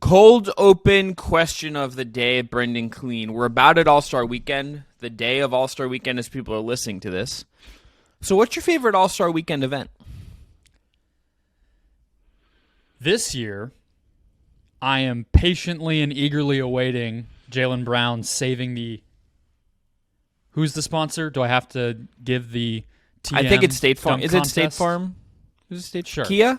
Cold open question of the day, Brendon Kleen. We're about at All-Star Weekend, the day of All-Star Weekend as people are listening to this. So what's your favorite All-Star Weekend event? This year, I am patiently and eagerly awaiting Jaylen Brown saving the... Who's the sponsor? Do I have to give the TM I think it's State Farm. Is it contest? State Farm? Is it State Sure. Kia?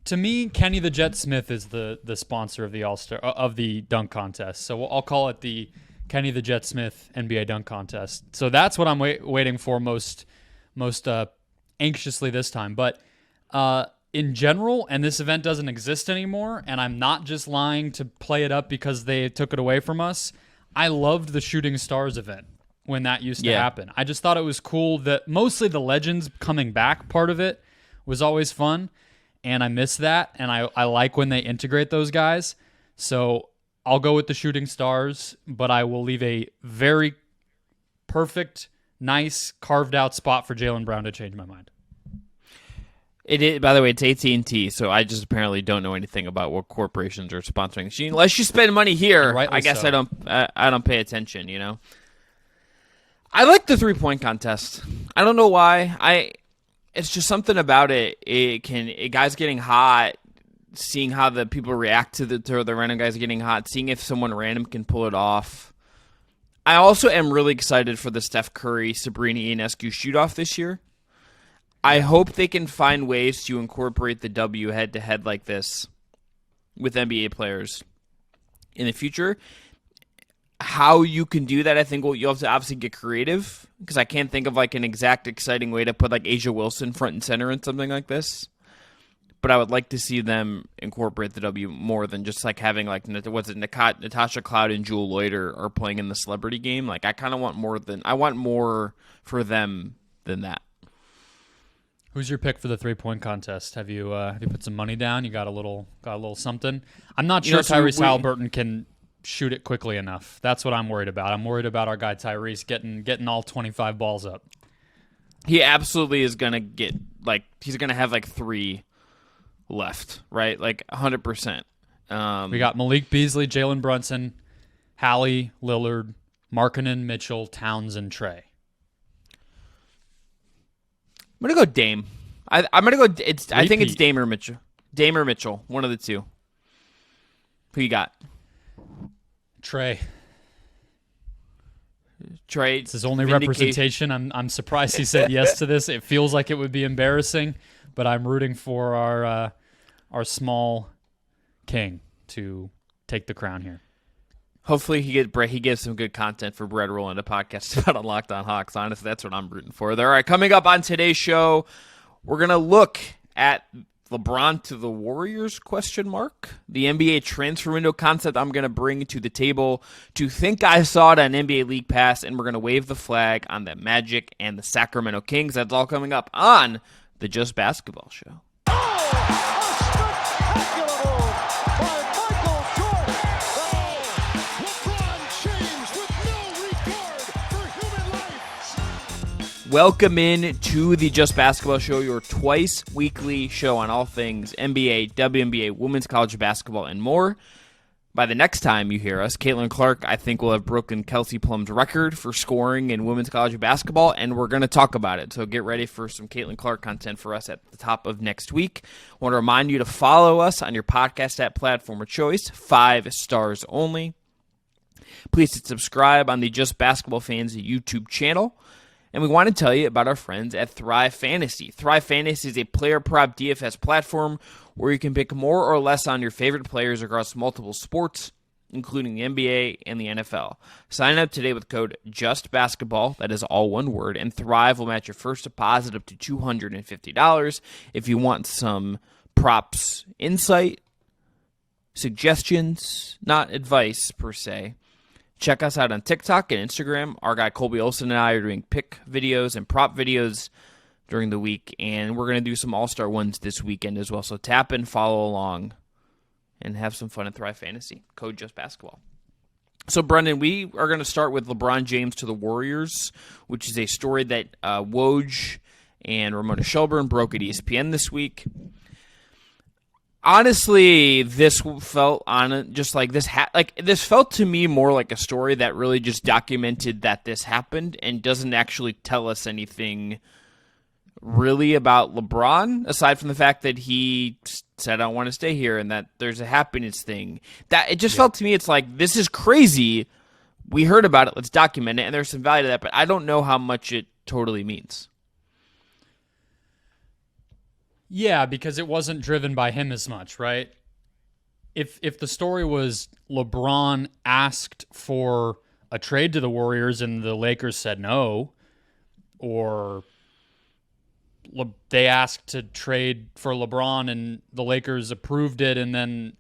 To me, Kenny the Jet Smith is the sponsor of the All-Star of the dunk contest. So I'll call it the Kenny the Jet Smith NBA dunk contest. So that's what I'm waiting for most anxiously this time. But in general, and this event doesn't exist anymore, and I'm not just lying to play it up because they took it away from us. I loved the Shooting Stars event when that used to happen. I just thought it was cool that mostly the Legends coming back part of it was always fun. And I miss that, and I like when they integrate those guys. So I'll go with the Shooting Stars, but I will leave a very perfect, nice, carved-out spot for Jaylen Brown to change my mind. It is, by the way, it's AT&T, so I just apparently don't know anything about what corporations are sponsoring. Unless you spend money here, I guess so. I don't pay attention, you know? I like the three-point contest. I don't know why. It's just something about it. Guys getting hot, seeing how the people react to the random guys getting hot, seeing if someone random can pull it off. I also am really excited for the Steph Curry, Sabrina Ionescu shoot-off this year. I hope they can find ways to incorporate the W head-to-head like this with NBA players in the future. How you can do that, I think you'll have to obviously get creative, because I can't think of like an exact exciting way to put like Asia Wilson front and center in something like this. But I would like to see them incorporate the W more than just like having like Natasha Cloud and Jewel Lloyd are playing in the celebrity game. Like I want more for them than that. Who's your pick for the 3-point contest? Have you put some money down? You got a little something? I'm not sure Tyrese Halliburton can shoot it quickly enough. That's what I'm worried about. I'm worried about our guy Tyrese getting all 25 balls up. He absolutely is going to get, like, he's going to have, like, 3 left, right? Like, 100%. We got Malik Beasley, Jalen Brunson, Hallie, Lillard, Markkanen, Mitchell, Towns, and Trey. I'm going to go Dame. I'm going to go, I think it's Dame or Mitchell. Dame or Mitchell, one of the two. Who you got? Trey. It's his only representation. I'm surprised he said yes to this. It feels like it would be embarrassing, but I'm rooting for our small king to take the crown here. Hopefully he gives some good content for Brett Rolling, a podcast about Locked On Hawks. Honestly, that's what I'm rooting for. All right, coming up on today's show, we're going to look at LeBron to the Warriors, ? The NBA transfer window concept I'm going to bring to the table. To think I saw it on NBA League Pass, and we're going to wave the flag on the Magic and the Sacramento Kings. That's all coming up on the Just Basketball Show. Welcome in to the Just Basketball Show, your twice-weekly show on all things NBA, WNBA, women's college basketball, and more. By the next time you hear us, Caitlin Clark, I think, will have broken Kelsey Plum's record for scoring in women's college basketball, and we're going to talk about it. So get ready for some Caitlin Clark content for us at the top of next week. I want to remind you to follow us on your podcast app platform of choice, 5 stars only. Please hit subscribe on the Just Basketball Fans YouTube channel. And we want to tell you about our friends at Thrive Fantasy. Thrive Fantasy is a player prop DFS platform where you can pick more or less on your favorite players across multiple sports, including the NBA and the NFL. Sign up today with code JUSTBASKETBALL, that is all one word, and Thrive will match your first deposit up to $250. If you want some props insight, suggestions, not advice per se, check us out on TikTok and Instagram. Our guy Colby Olson and I are doing pick videos and prop videos during the week, and we're going to do some All-Star ones this weekend as well. So tap in, follow along, and have some fun at Thrive Fantasy. Code JustBasketball. So, Brendan, we are going to start with LeBron James to the Warriors, which is a story that Woj and Ramona Shelburne broke at ESPN this week. honestly, this felt on just like this. This felt to me more like a story that really just documented that this happened and doesn't actually tell us anything really about LeBron, aside from the fact that he said, "I want to stay here," and that there's a happiness thing. That it just felt to me, it's like, this is crazy. We heard about it. Let's document it, and there's some value to that. But I don't know how much it totally means. Yeah, because it wasn't driven by him as much, right? If the story was LeBron asked for a trade to the Warriors and the Lakers said no, or they asked to trade for LeBron and the Lakers approved it, and then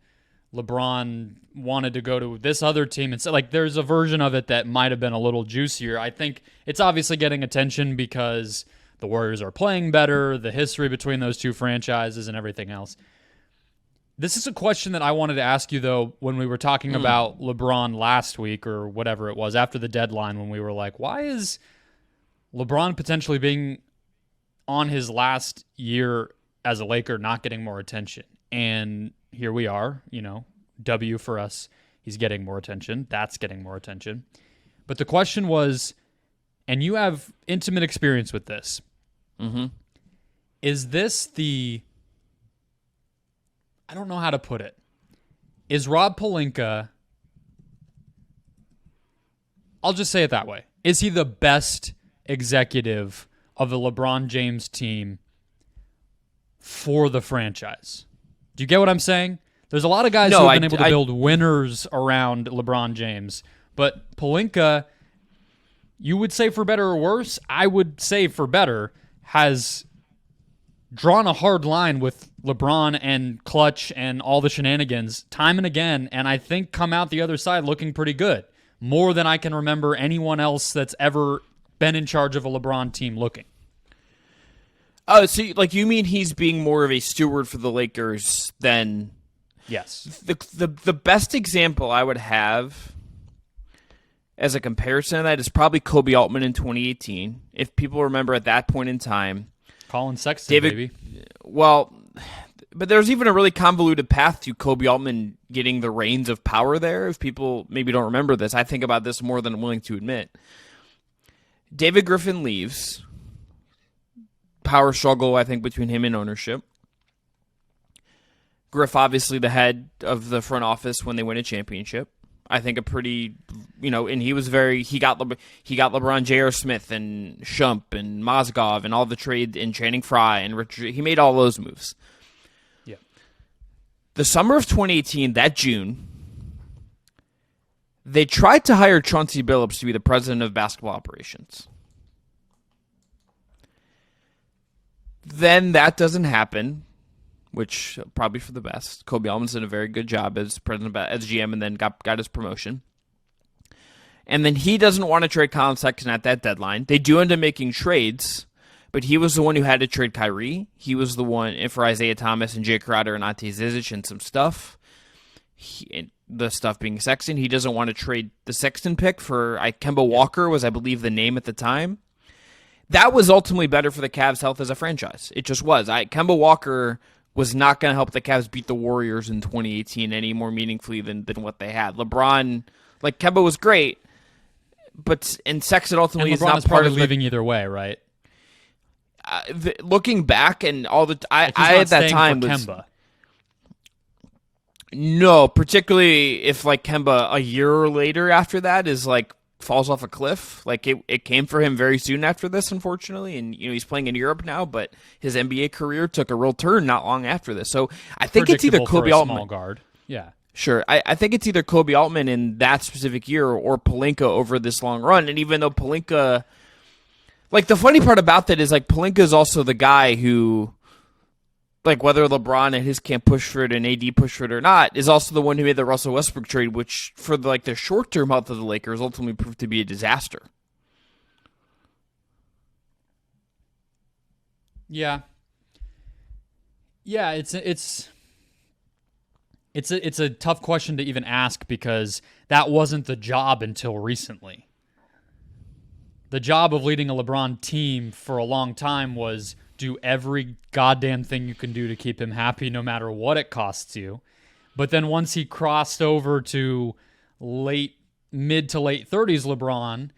LeBron wanted to go to this other team, and so like there's a version of it that might have been a little juicier. I think it's obviously getting attention because the Warriors are playing better, the history between those two franchises and everything else. This is a question that I wanted to ask you, though, when we were talking about LeBron last week or whatever it was, after the deadline, when we were like, why is LeBron potentially being on his last year as a Laker not getting more attention? And here we are, W for us. He's getting more attention. That's getting more attention. But the question was, and you have intimate experience with this, is this I don't know how to put it. Is Rob Pelinka, I'll just say it that way, is he the best executive of the LeBron James team for the franchise? Do you get what I'm saying? There's a lot of guys who have been able to build winners around LeBron James, but Pelinka, you would say for better or worse, I would say for better, has drawn a hard line with LeBron and Clutch and all the shenanigans time and again, and I think come out the other side looking pretty good. More than I can remember anyone else that's ever been in charge of a LeBron team looking. Oh, so you mean he's being more of a steward for the Lakers than... Yes. The best example I would have as a comparison to that is probably Kobe Altman in 2018. If people remember at that point in time, Colin Sexton, baby. Well, but there's even a really convoluted path to Kobe Altman getting the reins of power there. If people maybe don't remember this, I think about this more than I'm willing to admit. David Griffin leaves. Power struggle, I think, between him and ownership. Griff, obviously the head of the front office when they win a championship. I think a pretty, and he was he got LeBron J.R. Smith and Shump and Mozgov and all the trade and Channing Frye and Richard. He made all those moves. Yeah. The summer of 2018, that June, they tried to hire Chauncey Billups to be the president of basketball operations. Then that doesn't happen, which probably for the best. Kobe Altman's did a very good job as president, as GM, and then got his promotion. And then he doesn't want to trade Colin Sexton at that deadline. They do end up making trades, but he was the one who had to trade Kyrie. He was the one for Isaiah Thomas and Jay Crowder and Ante Zizic and some stuff. The stuff being Sexton. He doesn't want to trade the Sexton pick for Kemba Walker was, I believe, the name at the time. That was ultimately better for the Cavs' health as a franchise. It just was. Kemba Walker was not going to help the Cavs beat the Warriors in 2018 any more meaningfully than what they had. LeBron, Kemba was great, and Sexton ultimately is not part of leaving either way, right? Looking back and all the I at that time was Kemba. No, particularly if Kemba a year later after that is falls off a cliff. It came for him very soon after this, unfortunately, and he's playing in Europe now, but his NBA career took a real turn not long after this. So I think it's either Kobe Altman, small guard. Yeah. Sure. I think it's either Kobe Altman in that specific year or Pelinka over this long run. And even though Pelinka, the funny part about that is Pelinka is also the guy who, whether LeBron and his camp push for it and AD push for it or not, is also the one who made the Russell Westbrook trade, which for the short-term health of the Lakers ultimately proved to be a disaster. Yeah. Yeah, it's a tough question to even ask because that wasn't the job until recently. The job of leading a LeBron team for a long time was do every goddamn thing you can do to keep him happy no matter what it costs you. But then once he crossed over to mid to late 30s LeBron,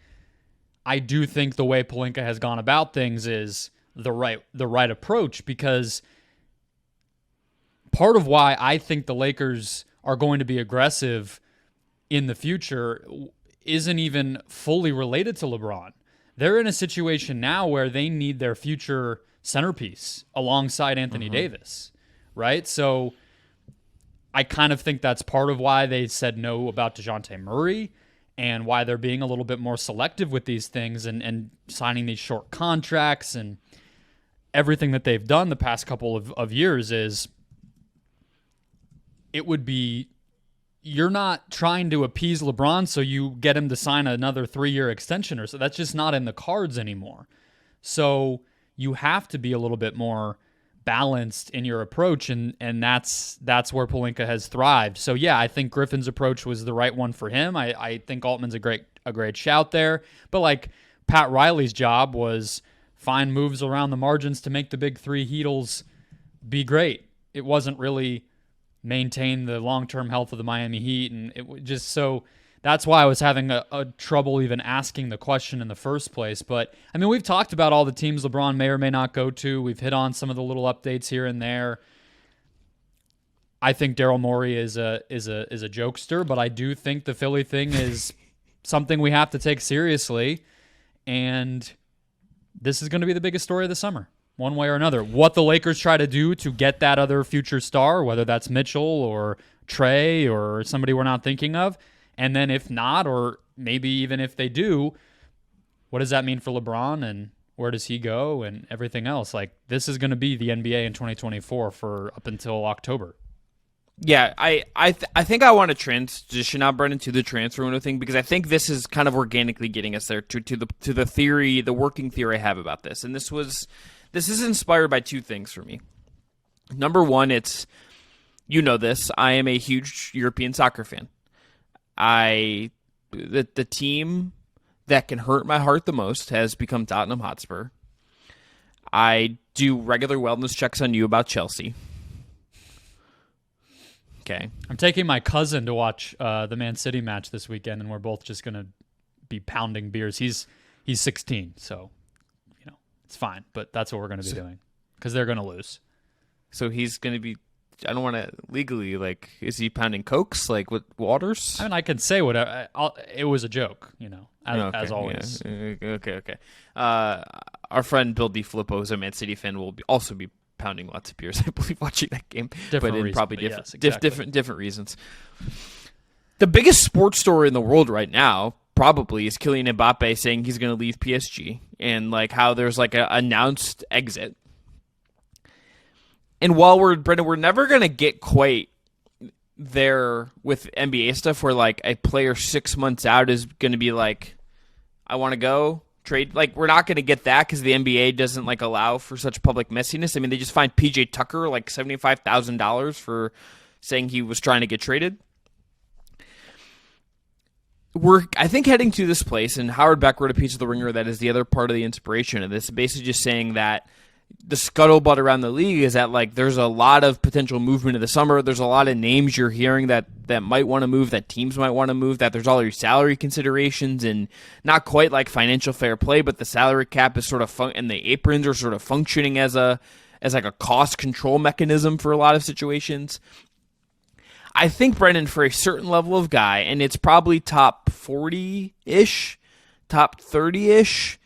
I do think the way Pelinka has gone about things is the right approach, because part of why I think the Lakers are going to be aggressive in the future isn't even fully related to LeBron. They're in a situation now where they need their future centerpiece alongside Anthony Davis, right? So I kind of think that's part of why they said no about DeJounte Murray and why they're being a little bit more selective with these things and signing these short contracts and everything that they've done the past couple of years. Is it would be, you're not trying to appease LeBron so you get him to sign another 3-year extension or so. That's just not in the cards anymore. So you have to be a little bit more balanced in your approach, and that's where Pelinka has thrived. So yeah, I think Griffin's approach was the right one for him. I think Altman's a great shout there. But like Pat Riley's job was find moves around the margins to make the big three Heatles be great. It wasn't really maintain the long-term health of the Miami Heat, and it just, so that's why I was having a trouble even asking the question in the first place. But I mean, we've talked about all the teams LeBron may or may not go to. We've hit on some of the little updates here and there. I think Daryl Morey is a jokester, but I do think the Philly thing is something we have to take seriously, and this is going to be the biggest story of the summer, one way or another. What the Lakers try to do to get that other future star, whether that's Mitchell or Trey or somebody we're not thinking of, and then if not, or maybe even if they do, what does that mean for LeBron and where does he go and everything else? Like, this is going to be the NBA in 2024 for up until October. Yeah, I think I want to transition now, Brendan, to the transfer window thing, because I think this is kind of organically getting us there to the theory, the working theory I have about this. And this is inspired by two things for me. Number one, it's, you know this, I am a huge European soccer fan. The team that can hurt my heart the most has become Tottenham Hotspur. I do regular wellness checks on you about Chelsea. Okay. I'm taking my cousin to watch the Man City match this weekend, and we're both just going to be pounding beers. He's 16, so it's fine, but that's what we're going to be doing because they're going to lose. So he's going to be, I don't want to legally, like, is he pounding Cokes, like, with waters? I mean, I can say whatever. It was a joke, as always. Yeah. Okay. Our friend Bill DiFilippo, who's a Man City fan, will also be pounding lots of beers, I believe, watching that game. Different reasons. The biggest sports story in the world right now probably is Kylian Mbappe saying he's going to leave PSG, and like how there's like an announced exit. And while we're never going to get quite there with NBA stuff where like a player 6 months out is going to be like, I want to go trade. Like, we're not going to get that because the NBA doesn't like allow for such public messiness. I mean, they just fined PJ Tucker like $75,000 for saying he was trying to get traded. We're, I think, heading to this place, and Howard Beck wrote a piece of The Ringer that is the other part of the inspiration of this, basically just saying that the scuttlebutt around the league is that like there's a lot of potential movement in the summer. There's a lot of names you're hearing that might want to move, that teams might want to move, that there's all your salary considerations and not quite like financial fair play, but the salary cap is sort of and the aprons are sort of functioning as like a cost control mechanism for a lot of situations. I think, Brendan, for a certain level of guy, and it's probably top 40-ish, top 30-ish,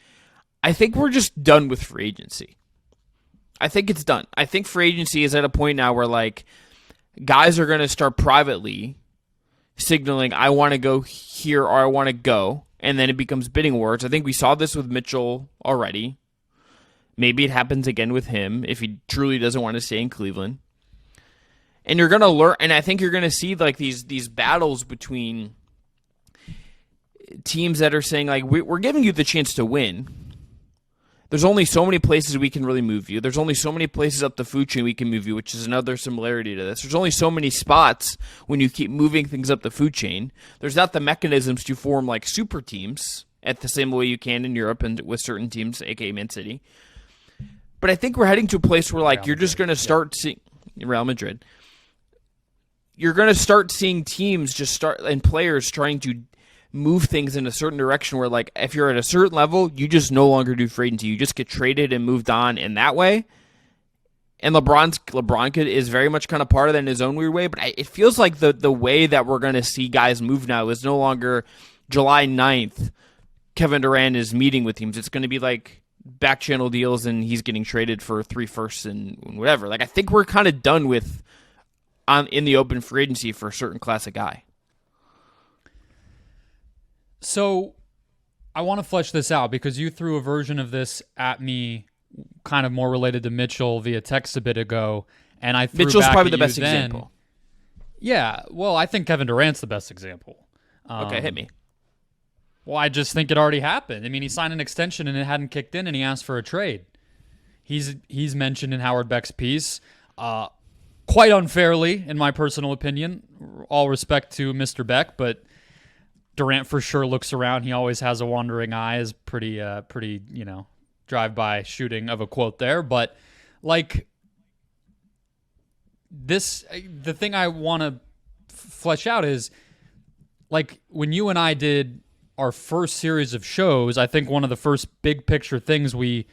I think we're just done with free agency. I think it's done. I think free agency is at a point now where like guys are going to start privately signaling, I want to go here or I want to go, and then it becomes bidding wars. I think we saw this with Mitchell already. Maybe it happens again with him if he truly doesn't want to stay in Cleveland. And you're going to learn, and I think you're going to see like these battles between teams that are saying like, we're giving you the chance to win. There's only so many places we can really move you. There's only so many places up the food chain we can move you, which is another similarity to this. There's only so many spots when you keep moving things up the food chain. There's not the mechanisms to form like super teams at the same way you can in Europe and with certain teams, aka Man City. But I think we're heading to a place where like you're just going to start seeing Real Madrid. You're going to start seeing teams and players trying to move things in a certain direction where like if you're at a certain level, you just no longer do free agency. You just get traded and moved on in that way. And LeBron is very much kind of part of that in his own weird way, but it feels like the way that we're going to see guys move now is no longer July 9th, Kevin Durant is meeting with teams. It's going to be like back channel deals and he's getting traded for 3 firsts and whatever. Like I think we're kind of done with in the open free agency for a certain class of guy. So I want to flesh this out because you threw a version of this at me kind of more related to Mitchell via text a bit ago, and I threw Mitchell's back probably at the best you then. example. Yeah, well, I think Kevin Durant's the best example. Okay, hit me. Well, I just think it already happened. I mean, he signed an extension and it hadn't kicked in, and he asked for a trade. He's mentioned in Howard Beck's piece, quite unfairly, in my personal opinion. All respect to Mr. Beck, but Durant for sure looks around. He always has a wandering eye. Is pretty, drive-by shooting of a quote there. But like this, the thing I want to flesh out is like when you and I did our first series of shows, I think one of the first big picture things we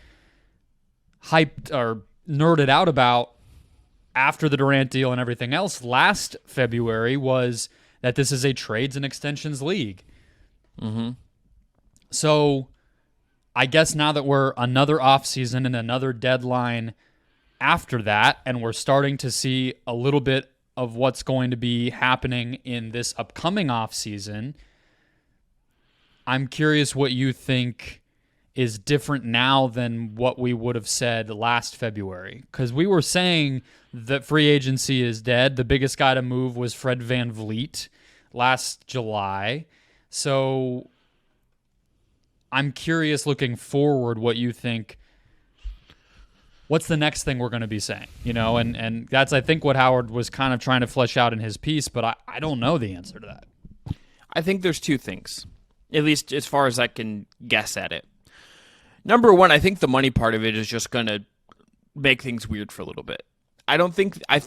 hyped or nerded out about after the Durant deal and everything else last February was that this is a trades and extensions league. Mm-hmm. So I guess now that we're another offseason and another deadline after that, and we're starting to see a little bit of what's going to be happening in this upcoming offseason, I'm curious what you think is different now than what we would have said last February. Because we were saying that free agency is dead. The biggest guy to move was Fred VanVleet last July. So I'm curious looking forward what you think. What's the next thing we're going to be saying? And that's, I think, what Howard was kind of trying to flesh out in his piece, but I don't know the answer to that. I think there's two things, at least as far as I can guess at it. Number one, I think the money part of it is just going to make things weird for a little bit. Brendan, I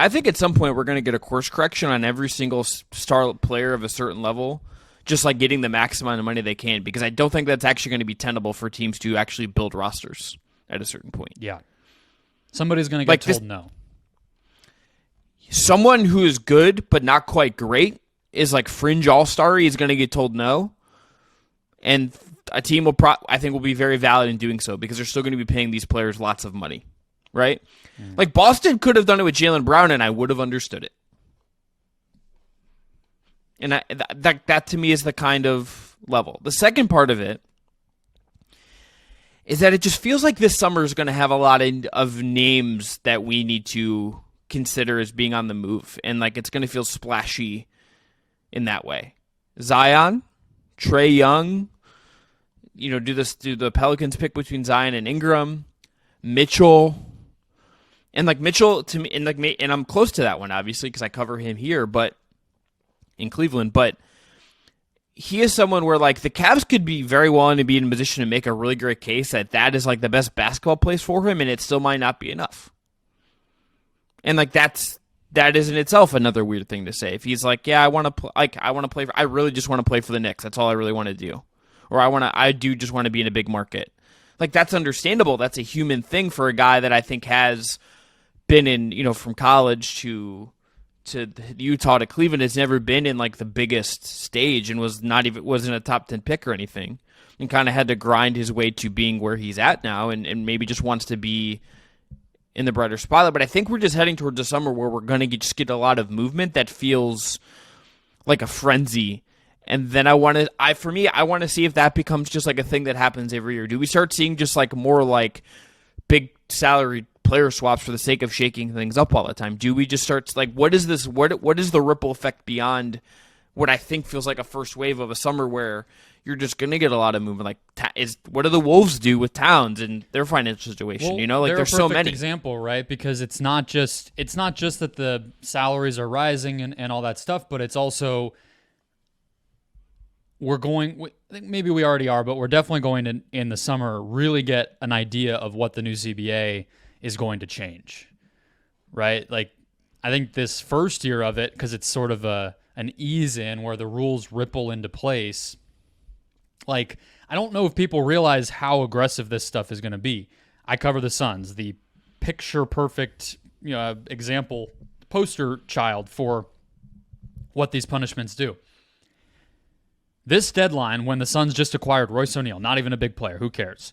think at some point we're going to get a course correction on every single star player of a certain level, just like getting the maximum amount of money they can, because I don't think that's actually going to be tenable for teams to actually build rosters at a certain point. Yeah. Somebody's going to get told no. Someone who is good but not quite great is like fringe all-star is going to get told no. And a team I think will be very valid in doing so because they're still going to be paying these players lots of money, right? Mm. Like Boston could have done it with Jaylen Brown and I would have understood it. And that to me is the kind of level. The second part of it is that it just feels like this summer is going to have a lot of names that we need to consider as being on the move. And like it's going to feel splashy in that way. Zion, Trae Young, do the Pelicans pick between Zion and Ingram, Mitchell, and like Mitchell to me, and I'm close to that one obviously because I cover him here, but in Cleveland, but he is someone where like the Cavs could be very willing to be in a position to make a really great case that is like the best basketball place for him, and it still might not be enough. And like that is in itself another weird thing to say. If he's like, yeah, I really just want to play for the Knicks. That's all I really want to do. Or I do just want to be in a big market. Like that's understandable. That's a human thing for a guy that I think has been in, from college to Utah to Cleveland, has never been in like the biggest stage and wasn't a top 10 pick or anything, and kind of had to grind his way to being where he's at now, and maybe just wants to be in the brighter spotlight. But I think we're just heading towards a summer where we're going to just get a lot of movement that feels like a frenzy. And then I want to see if that becomes just like a thing that happens every year. Do we start seeing just like more like big salary player swaps for the sake of shaking things up all the time? Do we just start like what is this? What is the ripple effect beyond what I think feels like a first wave of a summer where you're just going to get a lot of movement? Like, what do the Wolves do with Towns and their financial situation? Well, there's so many. Example, right? Because it's not just that the salaries are rising and all that stuff, but it's also I think maybe we already are, but we're definitely going to, in the summer, really get an idea of what the new CBA is going to change, right? Like, I think this first year of it, because it's sort of an ease in where the rules ripple into place, like, I don't know if people realize how aggressive this stuff is going to be. I cover the Suns, the picture-perfect example, poster child for what these punishments do. This deadline, when the Suns just acquired Royce O'Neal, not even a big player, who cares?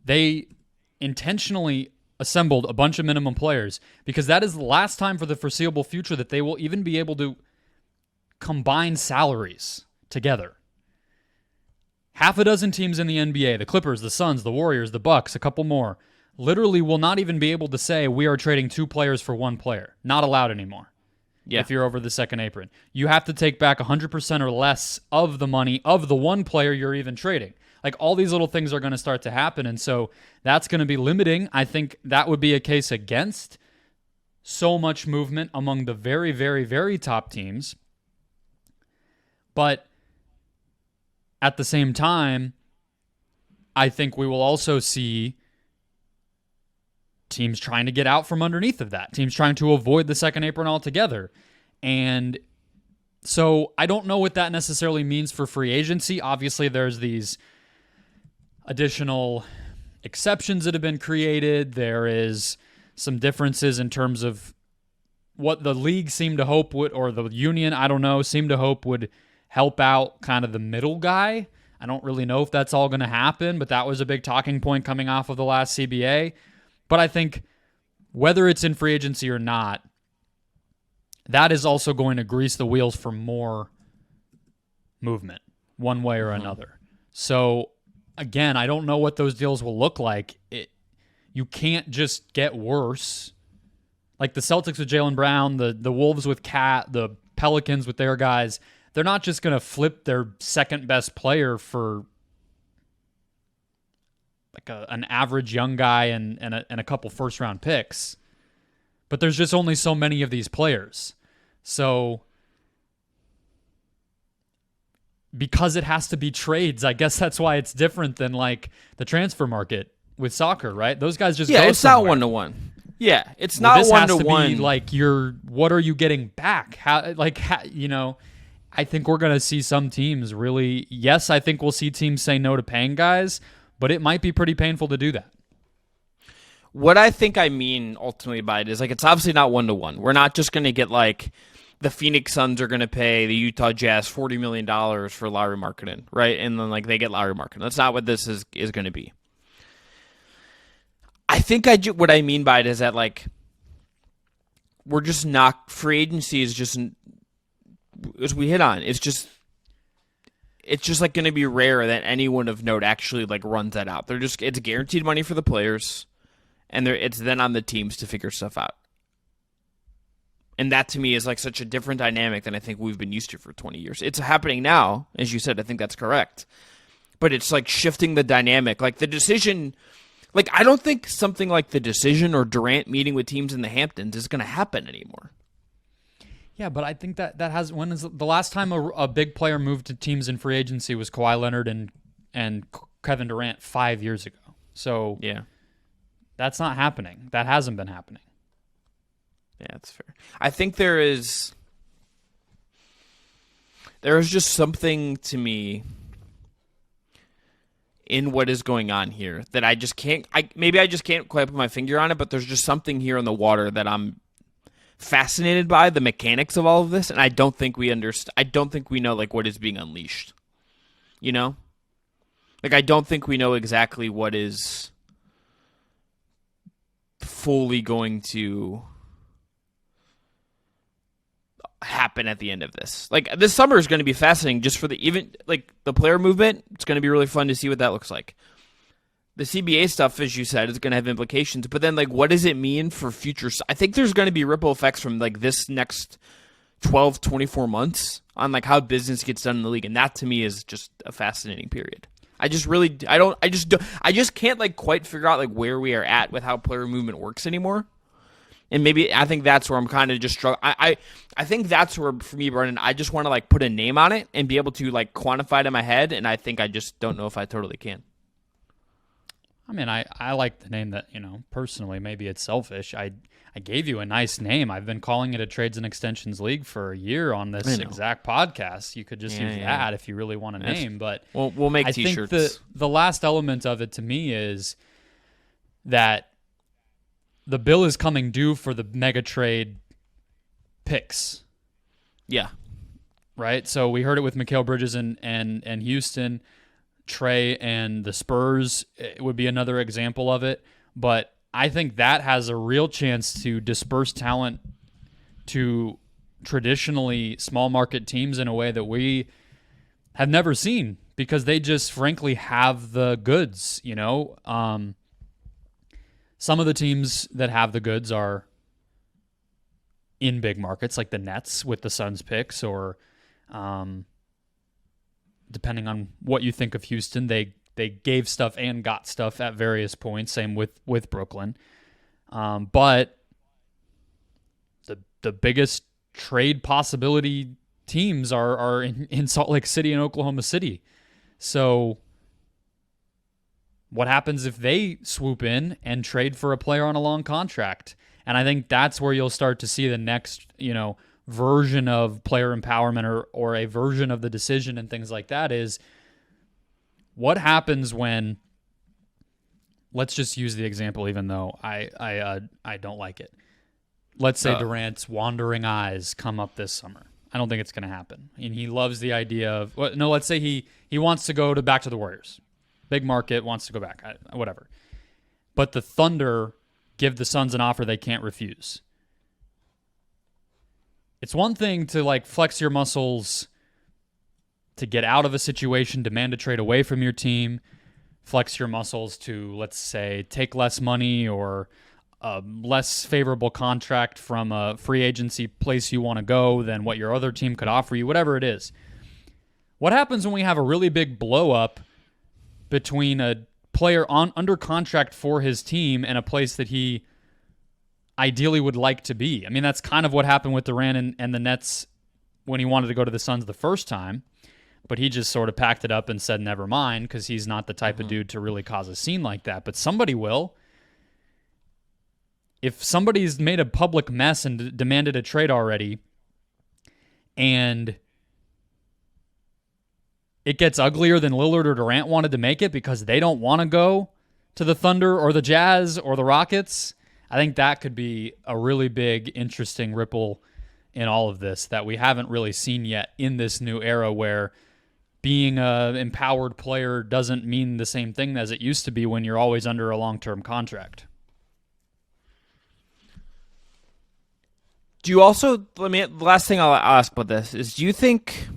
They intentionally assembled a bunch of minimum players because that is the last time for the foreseeable future that they will even be able to combine salaries together. Half a dozen teams in the NBA, the Clippers, the Suns, the Warriors, the Bucks, a couple more, literally will not even be able to say we are trading 2 players for 1 player. Not allowed anymore. Yeah. If you're over the second apron. You have to take back 100% or less of the money of the 1 player you're even trading. Like, all these little things are going to start to happen, and so that's going to be limiting. I think that would be a case against so much movement among the very, very, very top teams. But at the same time, I think we will also see teams trying to get out from underneath of that. Teams trying to avoid the second apron altogether. And so I don't know what that necessarily means for free agency. Obviously, there's these additional exceptions that have been created. There is some differences in terms of what the league seemed to hope would, or the union, I don't know, seemed to hope would help out kind of the middle guy. I don't really know if that's all going to happen, but that was a big talking point coming off of the last CBA. But I think whether it's in free agency or not, that is also going to grease the wheels for more movement one way or another. So, again, I don't know what those deals will look like. You can't just get worse. Like the Celtics with Jaylen Brown, the Wolves with Cat, the Pelicans with their guys, they're not just going to flip their second best player for like an average young guy and a couple first round picks. But there's just only so many of these players. So because it has to be trades, I guess that's why it's different than like the transfer market with soccer, right? Those guys just go it's somewhere. not 1-to-1. Yeah, it's not 1-to-1. This has to be like what are you getting back? I think we're going to see some teams really, yes, I think we'll see teams say no to paying guys, but it might be pretty painful to do that. What I think I mean ultimately by it is like it's obviously not 1-to-1. We're not just going to get like the Phoenix Suns are going to pay the Utah Jazz $40 million for Lauri Markkanen, right? And then like they get Lauri Markkanen. That's not what this is going to be. I think what I mean by it is that like we're just not, free agency is just, as we hit on, it's just like going to be rare that anyone of note actually like runs that out. It's guaranteed money for the players, and it's then on the teams to figure stuff out. And that to me is like such a different dynamic than I think we've been used to for 20 years. It's happening now, as you said. I think that's correct. But it's like shifting the dynamic. Like the decision, like I don't think something like the decision or Durant meeting with teams in the Hamptons is going to happen anymore. Yeah, but I think that has, when is the last time a big player moved to teams in free agency was Kawhi Leonard and Kevin Durant 5 years ago. So yeah, that's not happening. That hasn't been happening. Yeah, that's fair. I think there is just something to me in what is going on here that I just can't. Maybe I just can't quite put my finger on it, but there's just something here in the water that I'm fascinated by, the mechanics of all of this, and I don't think we understand. I don't think we know like what is being unleashed. You know, like I don't think we know exactly what is fully going to happen at the end of this. Like this summer is going to be fascinating just for the player movement. It's going to be really fun to see what that looks like. The CBA stuff, as you said, is going to have implications, but then like what does it mean for future? I think there's going to be ripple effects from like this next 12, 24 months on like how business gets done in the league, and that to me is just a fascinating period. I just can't like quite figure out like where we are at with how player movement works anymore. And maybe I think that's where I'm kind of just struggling. I think that's where, for me, Brendan, I just want to like put a name on it and be able to like quantify it in my head, and I think I just don't know if I totally can. I mean, I like the name that, personally, maybe it's selfish. I gave you a nice name. I've been calling it a trades and extensions league for a year on this exact podcast. You could just use that if you really want a name. But we'll make t-shirts. I think the last element of it to me is that the bill is coming due for the mega trade picks. Yeah. Right? So we heard it with Mikal Bridges and Houston. Trey and the Spurs would be another example of it. But I think that has a real chance to disperse talent to traditionally small market teams in a way that we have never seen, because they just frankly have the goods. Some of the teams that have the goods are in big markets, like the Nets with the Suns picks, or depending on what you think of Houston, they gave stuff and got stuff at various points. Same with Brooklyn. But the biggest trade possibility teams are in Salt Lake City and Oklahoma City. So what happens if they swoop in and trade for a player on a long contract? And I think that's where you'll start to see the next, version of player empowerment or a version of the decision and things like that is what happens when, let's just use the example, even though I don't like it. Let's say Durant's wandering eyes come up this summer. I don't think it's going to happen. And he loves the idea of, let's say he wants to go back to the Warriors. Big market, wants to go back, whatever. But the Thunder give the Suns an offer they can't refuse. It's one thing to like flex your muscles to get out of a situation, demand a trade away from your team, flex your muscles to, let's say, take less money or a less favorable contract from a free agency place you want to go than what your other team could offer you, whatever it is. What happens when we have a really big blow up between a player under contract for his team and a place that he ideally would like to be? I mean, that's kind of what happened with Durant and the Nets when he wanted to go to the Suns the first time, but he just sort of packed it up and said never mind, because he's not the type of dude to really cause a scene like that. But somebody will. If somebody's made a public mess and demanded a trade already, and it gets uglier than Lillard or Durant wanted to make it because they don't want to go to the Thunder or the Jazz or the Rockets, I think that could be a really big, interesting ripple in all of this that we haven't really seen yet in this new era, where being an empowered player doesn't mean the same thing as it used to be when you're always under a long-term contract. Do you also, the last thing I'll ask about this is, do you think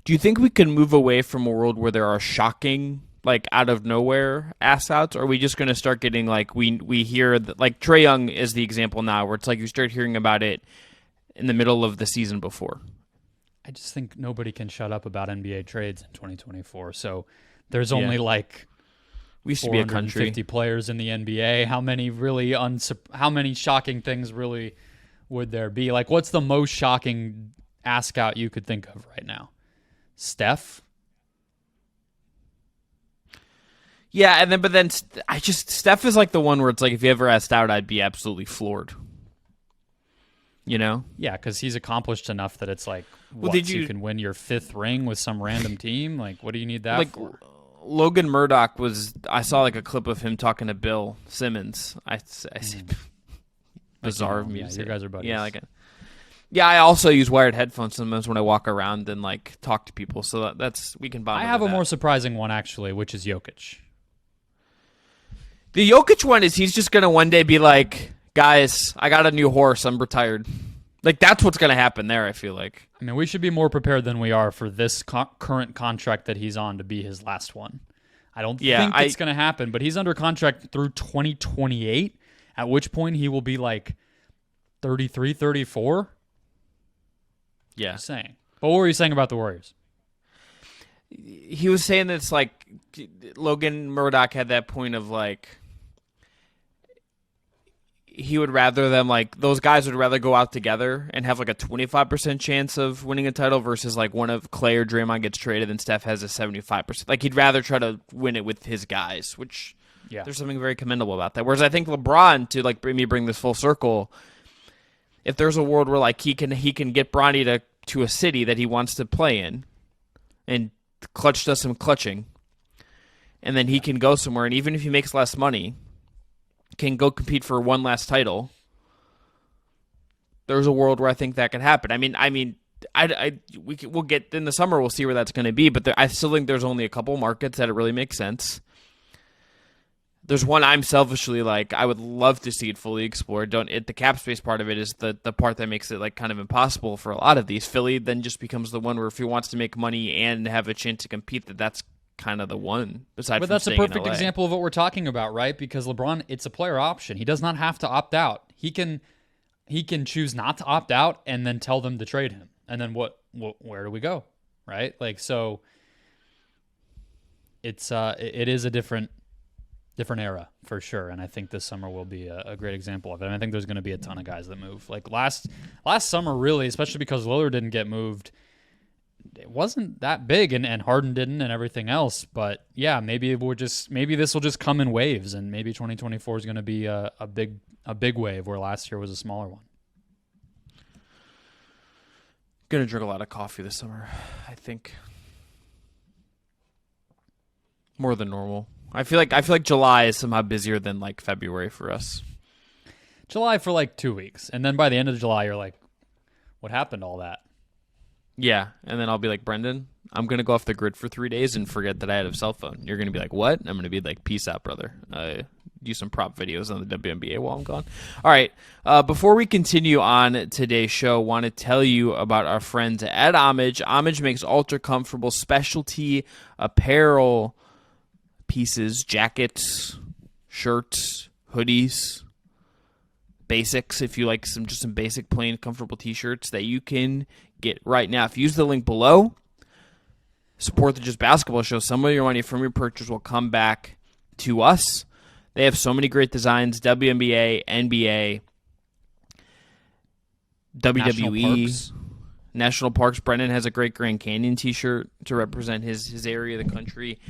we can move away from a world where there are shocking, like out of nowhere ass outs, or are we just going to start getting like we hear that, like Trae Young is the example now, where it's like you start hearing about it in the middle of the season before? I just think nobody can shut up about NBA trades in 2024. So there's only like we used to be a country 450 players in the NBA. How many shocking things really would there be? Like, what's the most shocking ask out you could think of right now? Steph? Yeah, and then Steph is like the one where it's like, if you ever asked out, I'd be absolutely floored. Yeah, because he's accomplished enough that it's like, you can win your 5th ring with some random team? Like, what do you need that for? Logan Murdoch I saw like a clip of him talking to Bill Simmons. I see bizarre of me. Yeah, you guys are buddies. Yeah, yeah, I also use wired headphones sometimes when I walk around and like talk to people. So that's we can bond. I have a more surprising one actually, which is Jokic. The Jokic one is he's just gonna one day be like, guys, I got a new horse. I'm retired. Like, that's what's gonna happen there. I feel like. I mean, we should be more prepared than we are for this current contract that he's on to be his last one. I don't think it's gonna happen, but he's under contract through 2028. At which point he will be like 33, 34. Yeah. Just saying. But what were you saying about the Warriors? He was saying that it's like Logan Murdoch had that point of like, he would rather them, like, those guys would rather go out together and have like a 25% chance of winning a title versus like one of Clay or Draymond gets traded and Steph has a 75%. Like, he'd rather try to win it with his guys, which there's something very commendable about that. Whereas I think LeBron, to like bring this full circle, if there's a world where like he can get Bronny to a city that he wants to play in, and Clutch does some clutching, and then he can go somewhere, and even if he makes less money, can go compete for one last title. There's a world where I think that could happen. We'll get in the summer. We'll see where that's going to be, but I still think there's only a couple markets that it really makes sense. There's one I'm selfishly like, I would love to see it fully explored. The cap space part of it is the part that makes it like kind of impossible for a lot of these. Philly then just becomes the one where if he wants to make money and have a chance to compete, that's kind of the one. But that's a perfect example of what we're talking about, right? Because LeBron, it's a player option. He does not have to opt out. He can choose not to opt out and then tell them to trade him. And then where do we go, right? Like, so it is a different era for sure, and I think this summer will be a great example of it. And I think there's going to be a ton of guys that move. Like last summer, really, especially because Lillard didn't get moved, it wasn't that big, and Harden didn't, and everything else. But yeah, maybe this will just come in waves, and maybe 2024 is going to be a big wave where last year was a smaller one. Gonna drink a lot of coffee this summer, I think, more than normal. I feel like July is somehow busier than like February for us. July for like 2 weeks, and then by the end of July, you're like, "What happened to all that?" Yeah, and then I'll be like, Brendan, I'm gonna go off the grid for 3 days and forget that I had a cell phone. You're gonna be like, what? I'm gonna be like, peace out, brother. Do some prop videos on the WNBA while I'm gone. All right. Before we continue on today's show, want to tell you about our friends at Homage. Homage makes ultra comfortable specialty apparel pieces, jackets, shirts, hoodies, basics, if you like some basic plain comfortable t-shirts that you can get right now. If you use the link below, support the Just Basketball Show. Some of your money from your purchase will come back to us. They have so many great designs: WNBA, NBA, WWE, National Parks. Brendan has a great Grand Canyon t-shirt to represent his area of the country.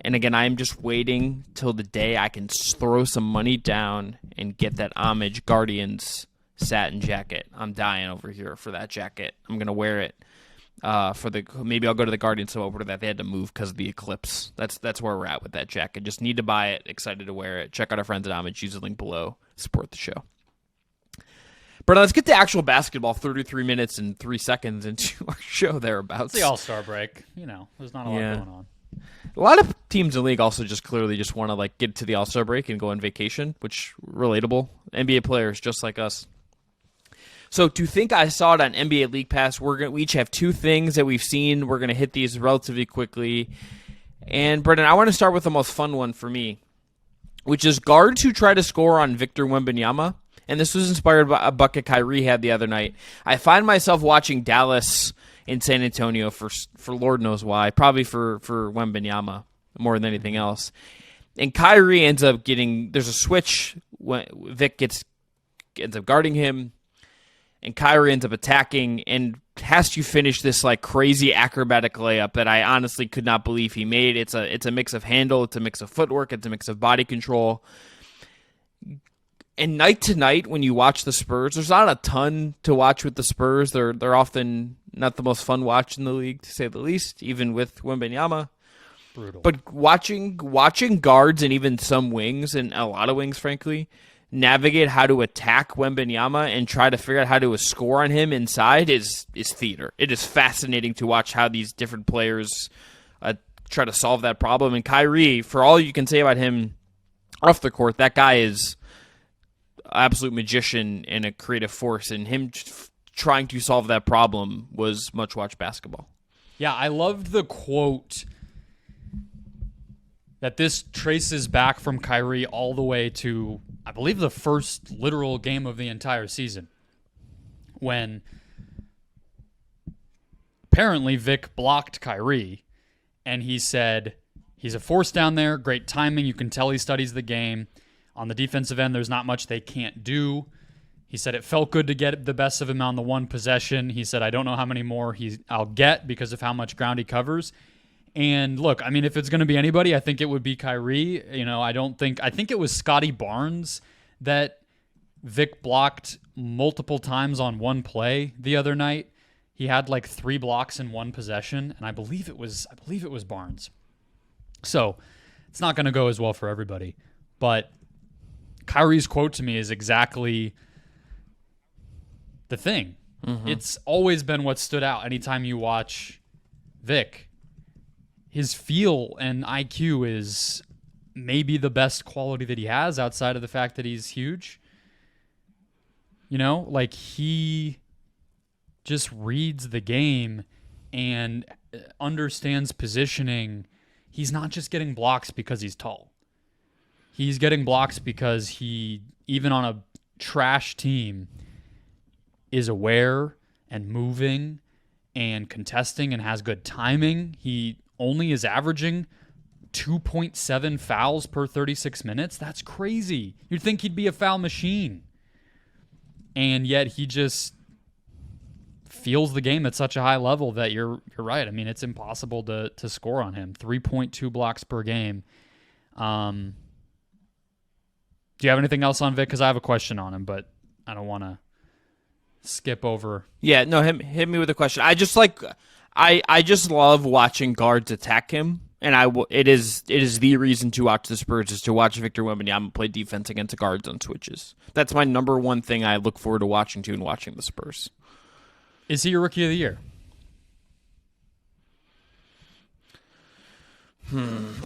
And again, I'm just waiting till the day I can throw some money down and get that Homage Guardians satin jacket. I'm dying over here for that jacket. I'm going to wear it. Maybe I'll go to the Guardians to order that. They had to move because of the eclipse. That's where we're at with that jacket. Just need to buy it. Excited to wear it. Check out our friends at Homage. Use the link below. Support the show. But let's get to actual basketball. 33 minutes and 3 seconds into our show thereabouts. It's the All-Star break. There's not a lot going on. A lot of teams in the league also just clearly just want to like get to the All-Star break and go on vacation, which relatable. NBA players just like us. So to think I saw it on NBA League Pass, we each have 2 things that we've seen. We're going to hit these relatively quickly. And Brendan, I want to start with the most fun one for me, which is guards who try to score on Victor Wembanyama. And this was inspired by a bucket Kyrie had the other night. I find myself watching Dallas in San Antonio for Lord knows why, probably for Wembanyama more than anything else. And Kyrie ends up there's a switch when Vic ends up guarding him, and Kyrie ends up attacking and has to finish this like crazy acrobatic layup that I honestly could not believe he made. It's a mix of handle, it's a mix of footwork, it's a mix of body control. And night to night, when you watch the Spurs, there's not a ton to watch with the Spurs. They're often not the most fun watch in the league, to say the least, even with Wembanyama. Brutal. But watching guards and even some wings, and a lot of wings, frankly, navigate how to attack Wembanyama and try to figure out how to score on him inside is theater. It is fascinating to watch how these different players try to solve that problem. And Kyrie, for all you can say about him off the court, that guy is absolute magician and a creative force, and him trying to solve that problem was much-watched basketball. Yeah, I loved the quote that this traces back from Kyrie all the way to, I believe, the first literal game of the entire season, when apparently Vic blocked Kyrie, and he said, he's a force down there, great timing, you can tell he studies the game. On the defensive end, there's not much they can't do. He said it felt good to get the best of him on the one possession. He said, I don't know how many more I'll get because of how much ground he covers. And look, I mean, if it's going to be anybody, I think it would be Kyrie. I think it was Scotty Barnes that Vic blocked multiple times on one play the other night. He had like 3 blocks in one possession, and I believe it was Barnes. So it's not going to go as well for everybody. But Kyrie's quote to me is exactly the thing. Mm-hmm. It's always been what stood out anytime you watch Vic. His feel and IQ is maybe the best quality that he has outside of the fact that he's huge. Like he just reads the game and understands positioning. He's not just getting blocks because he's tall. He's getting blocks because he, even on a trash team, is aware and moving and contesting and has good timing. He only is averaging 2.7 fouls per 36 minutes. That's crazy. You'd think he'd be a foul machine. And yet he just feels the game at such a high level that you're right. I mean, it's impossible to score on him. 3.2 blocks per game. Do you have anything else on Vic? Because I have a question on him, but I don't want to skip over. Yeah, no, hit me with a question. I just love watching guards attack him, and it is the reason to watch the Spurs is to watch Victor Wembanyama play defense against guards on switches. That's my number one thing I look forward to watching the Spurs. Is he your rookie of the year?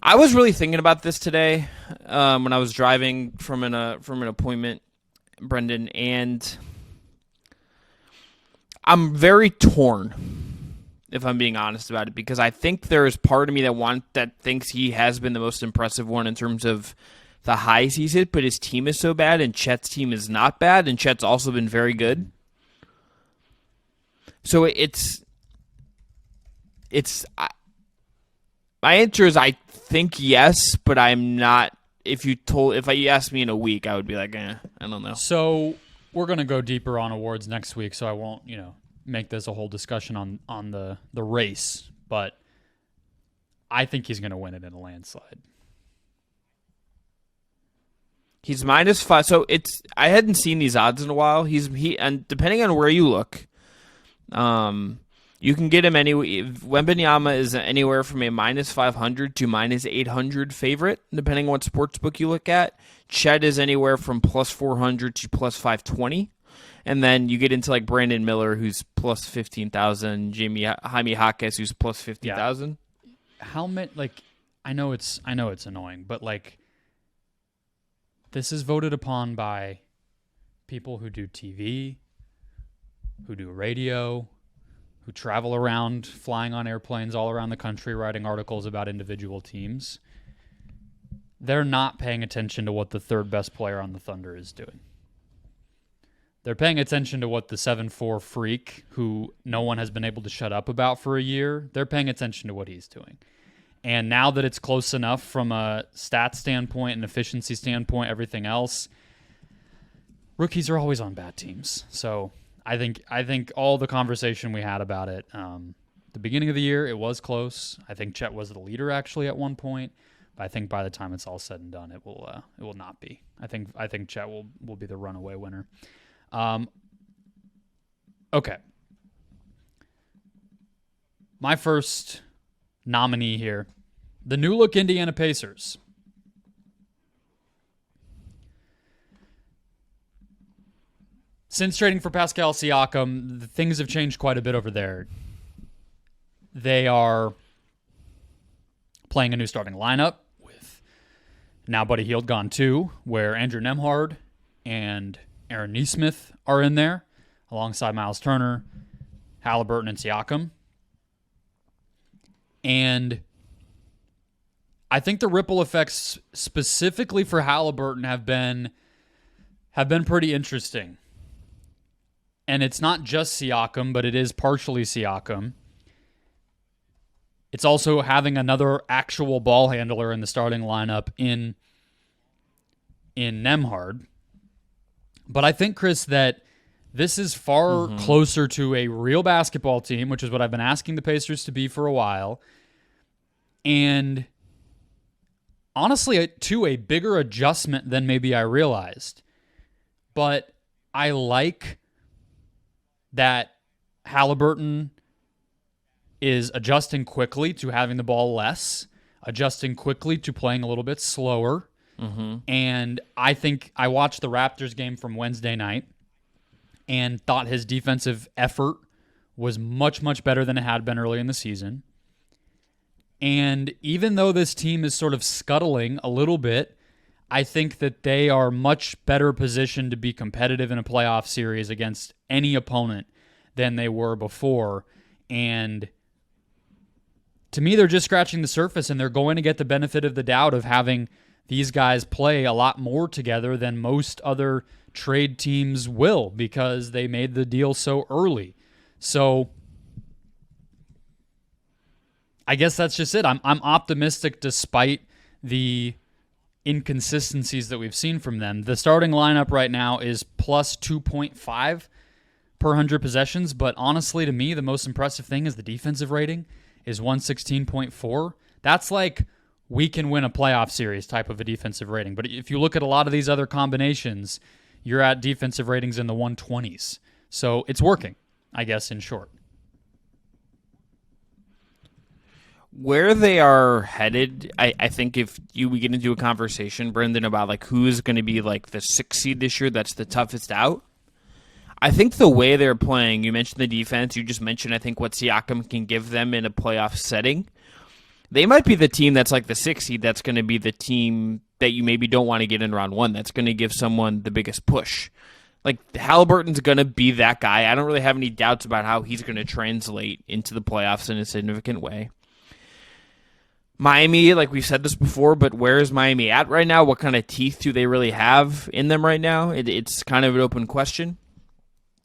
I was really thinking about this today when I was driving from an appointment, Brendan, and I'm very torn, if I'm being honest about it, because I think there is part of me that thinks he has been the most impressive one in terms of the highs he's hit, but his team is so bad, and Chet's team is not bad, and Chet's also been very good. So my answer is I think yes, but I'm not. If you asked me in a week, I would be like, I don't know. So we're gonna go deeper on awards next week, so I won't, make this a whole discussion on the race. But I think he's gonna win it in a landslide. He's -5, so I hadn't seen these odds in a while. And depending on where you look, you can get him Wembanyama is anywhere from a -500 to -800 favorite, depending on what sportsbook you look at. Chet is anywhere from +400 to +520. And then you get into like Brandon Miller, who's +15,000, Jaime Jaquez, who's +50,000. Yeah. How many? I know it's annoying, but this is voted upon by people who do TV, who do radio, who travel around flying on airplanes all around the country writing articles about individual teams. They're not paying attention to what the third best player on the Thunder is doing. They're paying attention to what the 7'4" freak, who no one has been able to shut up about for a year, they're paying attention to what he's doing. And now that it's close enough from a stat standpoint and efficiency standpoint, everything else, rookies are always on bad teams. So I think all the conversation we had about it, the beginning of the year, it was close. I think Chet was the leader actually at one point, but I think by the time it's all said and done, it will not be. I think Chet will be the runaway winner. Okay. My first nominee here, the new look Indiana Pacers. Since trading for Pascal Siakam, things have changed quite a bit over there. They are playing a new starting lineup with now Buddy Hield gone too, where Andrew Nembhard and Aaron Nesmith are in there, alongside Miles Turner, Halliburton, and Siakam. And I think the ripple effects specifically for Halliburton have been pretty interesting. And it's not just Siakam, but it is partially Siakam. It's also having another actual ball handler in the starting lineup in in Nemhard. But I think, Chris, that this is far closer to a real basketball team, which is what I've been asking the Pacers to be for a while. And honestly, to a bigger adjustment than maybe I realized. But I like that Halliburton is adjusting quickly to having the ball less, adjusting quickly to playing a little bit slower. And I think I watched the Raptors game from Wednesday night and thought his defensive effort was much, much better than it had been early in the season. And even though this team is sort of scuttling a little bit, I think that they are much better positioned to be competitive in a playoff series against any opponent than they were before. And to me, they're just scratching the surface, and they're going to get the benefit of the doubt of having these guys play a lot more together than most other trade teams will because they made the deal so early. So I guess that's just it. I'm optimistic despite the inconsistencies that we've seen from them. The starting lineup right now is plus 2.5 per 100 possessions, but honestly, to me, the most impressive thing is the defensive rating is 116.4. That's like we can win a playoff series type of a defensive rating. But if you look at a lot of these other combinations, you're at defensive ratings in the 120s. So it's working, I guess, in short. Where they are headed, I think if we get into a conversation, Brendan, about like who's going to be like the 6th seed this year that's the toughest out, I think the way they're playing, you mentioned the defense, you just mentioned I think what Siakam can give them in a playoff setting. They might be the team that's like the 6th seed that's going to be the team that you maybe don't want to get in round one. That's going to give someone the biggest push. Like Halliburton's going to be that guy. I don't really have any doubts about how he's going to translate into the playoffs in a significant way. Miami, like we've said this before, but where is Miami at right now? What kind of teeth do they really have in them right now? It's kind of an open question.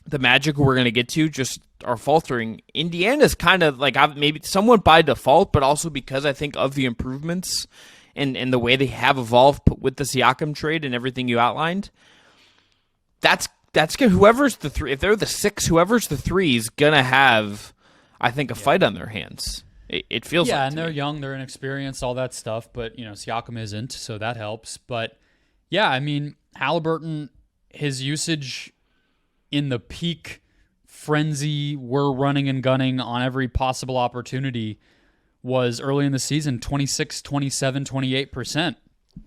The Magic, who we're going to get to, just are faltering. Indiana's kind of like maybe somewhat by default, but also because I think of the improvements and the way they have evolved with the Siakam trade and everything you outlined. That's good. Whoever's the 3, if they're the 6, whoever's the 3 is going to have, I think, a fight on their hands. It feels like and they're young, they're inexperienced, all that stuff, but Siakam isn't, so that helps. But yeah, I mean, Halliburton, his usage in the peak frenzy, we're running and gunning on every possible opportunity, was early in the season 26, 27, 28%,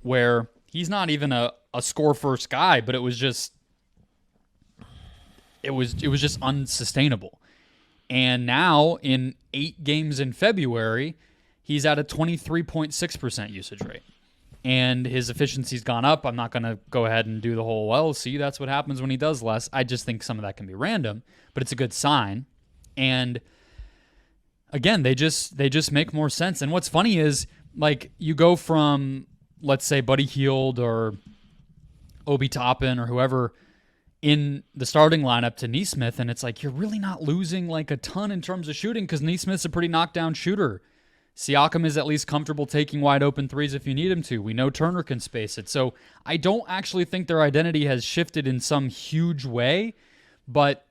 where he's not even a score first guy, but it was just unsustainable. And now, in 8 games in February, he's at a 23.6% usage rate. And his efficiency's gone up. I'm not going to go ahead and do the whole, well, see, that's what happens when he does less. I just think some of that can be random, but it's a good sign. And again, they just make more sense. And what's funny is, like, you go from, let's say, Buddy Hield or Obi Toppin or whoever in the starting lineup to Nesmith, and it's like you're really not losing like a ton in terms of shooting because Nesmith's a pretty knockdown shooter. Siakam is at least comfortable taking wide open threes if you need him to. We know Turner can space it. So I don't actually think their identity has shifted in some huge way, but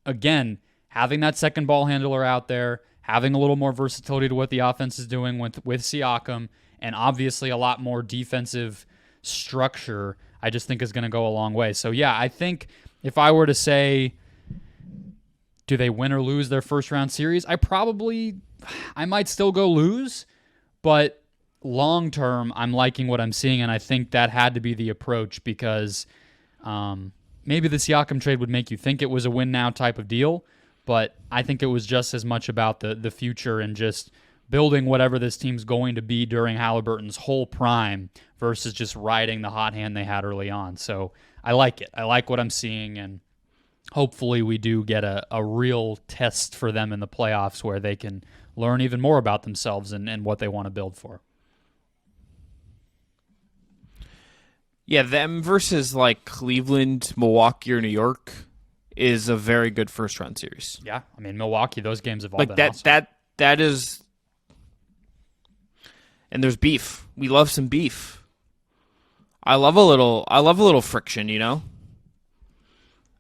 again, having that second ball handler out there, having a little more versatility to what the offense is doing with Siakam, and obviously a lot more defensive structure, I just think is going to go a long way. So yeah, I think if I were to say, do they win or lose their first round series? I might still go lose, but long term, I'm liking what I'm seeing, and I think that had to be the approach because maybe the Siakam trade would make you think it was a win now type of deal, but I think it was just as much about the future and just building whatever this team's going to be during Halliburton's whole prime versus just riding the hot hand they had early on. So I like it. I like what I'm seeing, and hopefully we do get a real test for them in the playoffs where they can learn even more about themselves and what they want to build for. Yeah, them versus like Cleveland, Milwaukee, or New York is a very good first-round series. Yeah, I mean, Milwaukee, those games have all been that, awesome. That is... And there's beef. We love some beef. I love a little friction, you know.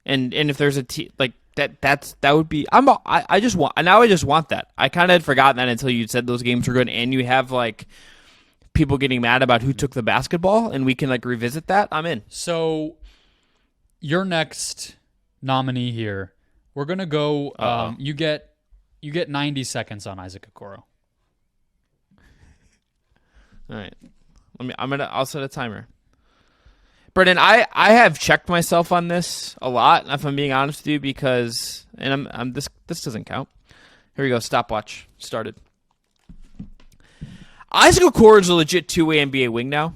And if there's a like that would be I just want that. I kind of had forgotten that until you said those games were good, and you have like people getting mad about who took the basketball, and we can like revisit that. I'm in. So your next nominee here, we're gonna go. You get 90 seconds on Isaac Okoro. All right. I'll set a timer. Brendon, I have checked myself on this a lot, if I'm being honest with you, because this doesn't count. Here we go. Stopwatch started. Isaac Okoro is a legit two-way NBA wing now.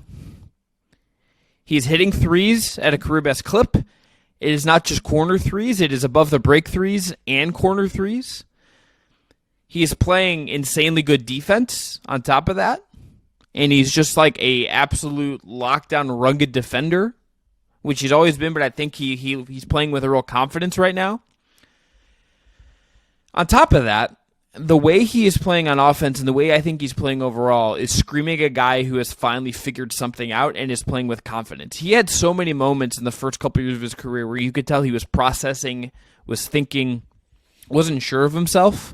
He's hitting threes at a career best clip. It is not just corner threes; it is above the break threes and corner threes. He is playing insanely good defense on top of that. And he's just like a absolute lockdown, rugged defender, which he's always been, but I think he's playing with a real confidence right now. On top of that, the way he is playing on offense and the way I think he's playing overall is screaming a guy who has finally figured something out and is playing with confidence. He had so many moments in the first couple years of his career where you could tell he was processing, was thinking, wasn't sure of himself.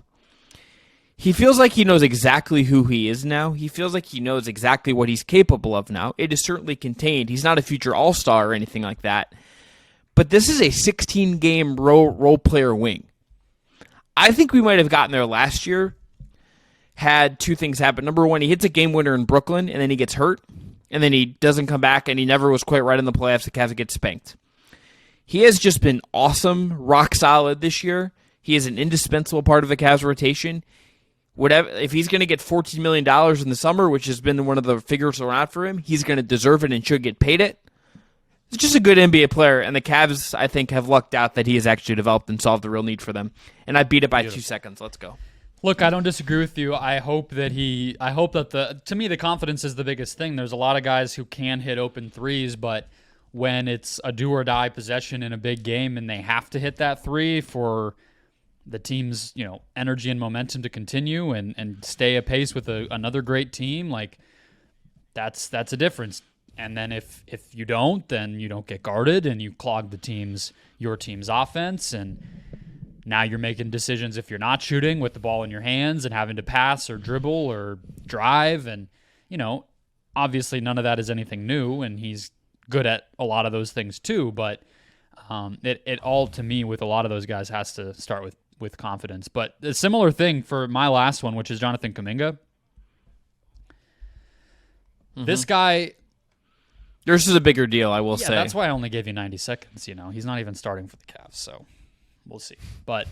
He feels like he knows exactly who he is now. He feels like he knows exactly what he's capable of now. It is certainly contained. He's not a future all-star or anything like that. But this is a 16-game role player wing. I think we might have gotten there last year had two things happen. Number one, he hits a game winner in Brooklyn, and then he gets hurt. And then he doesn't come back, and he never was quite right in the playoffs. The Cavs get spanked. He has just been awesome, rock solid this year. He is an indispensable part of the Cavs rotation. Whatever, if he's going to get $14 million in the summer, which has been one of the figures around for him, he's going to deserve it and should get paid it. He's just a good NBA player, and the Cavs, I think, have lucked out that he has actually developed and solved the real need for them. And I beat it by 2 seconds. Let's go. Look, I don't disagree with you. I hope that to me, the confidence is the biggest thing. There's a lot of guys who can hit open threes, but when it's a do or die possession in a big game and they have to hit that three for the team's, energy and momentum to continue and stay apace with another great team, like that's a difference. And then if you don't, then you don't get guarded and you clog your team's offense, and now you're making decisions if you're not shooting with the ball in your hands and having to pass or dribble or drive, and obviously none of that is anything new, and he's good at a lot of those things too, but it all, to me, with a lot of those guys, has to start with confidence. But a similar thing for my last one, which is Jonathan Kuminga. Mm-hmm. This guy... Yours is a bigger deal, I will say. That's why I only gave you 90 seconds. He's not even starting for the Cavs, so we'll see. But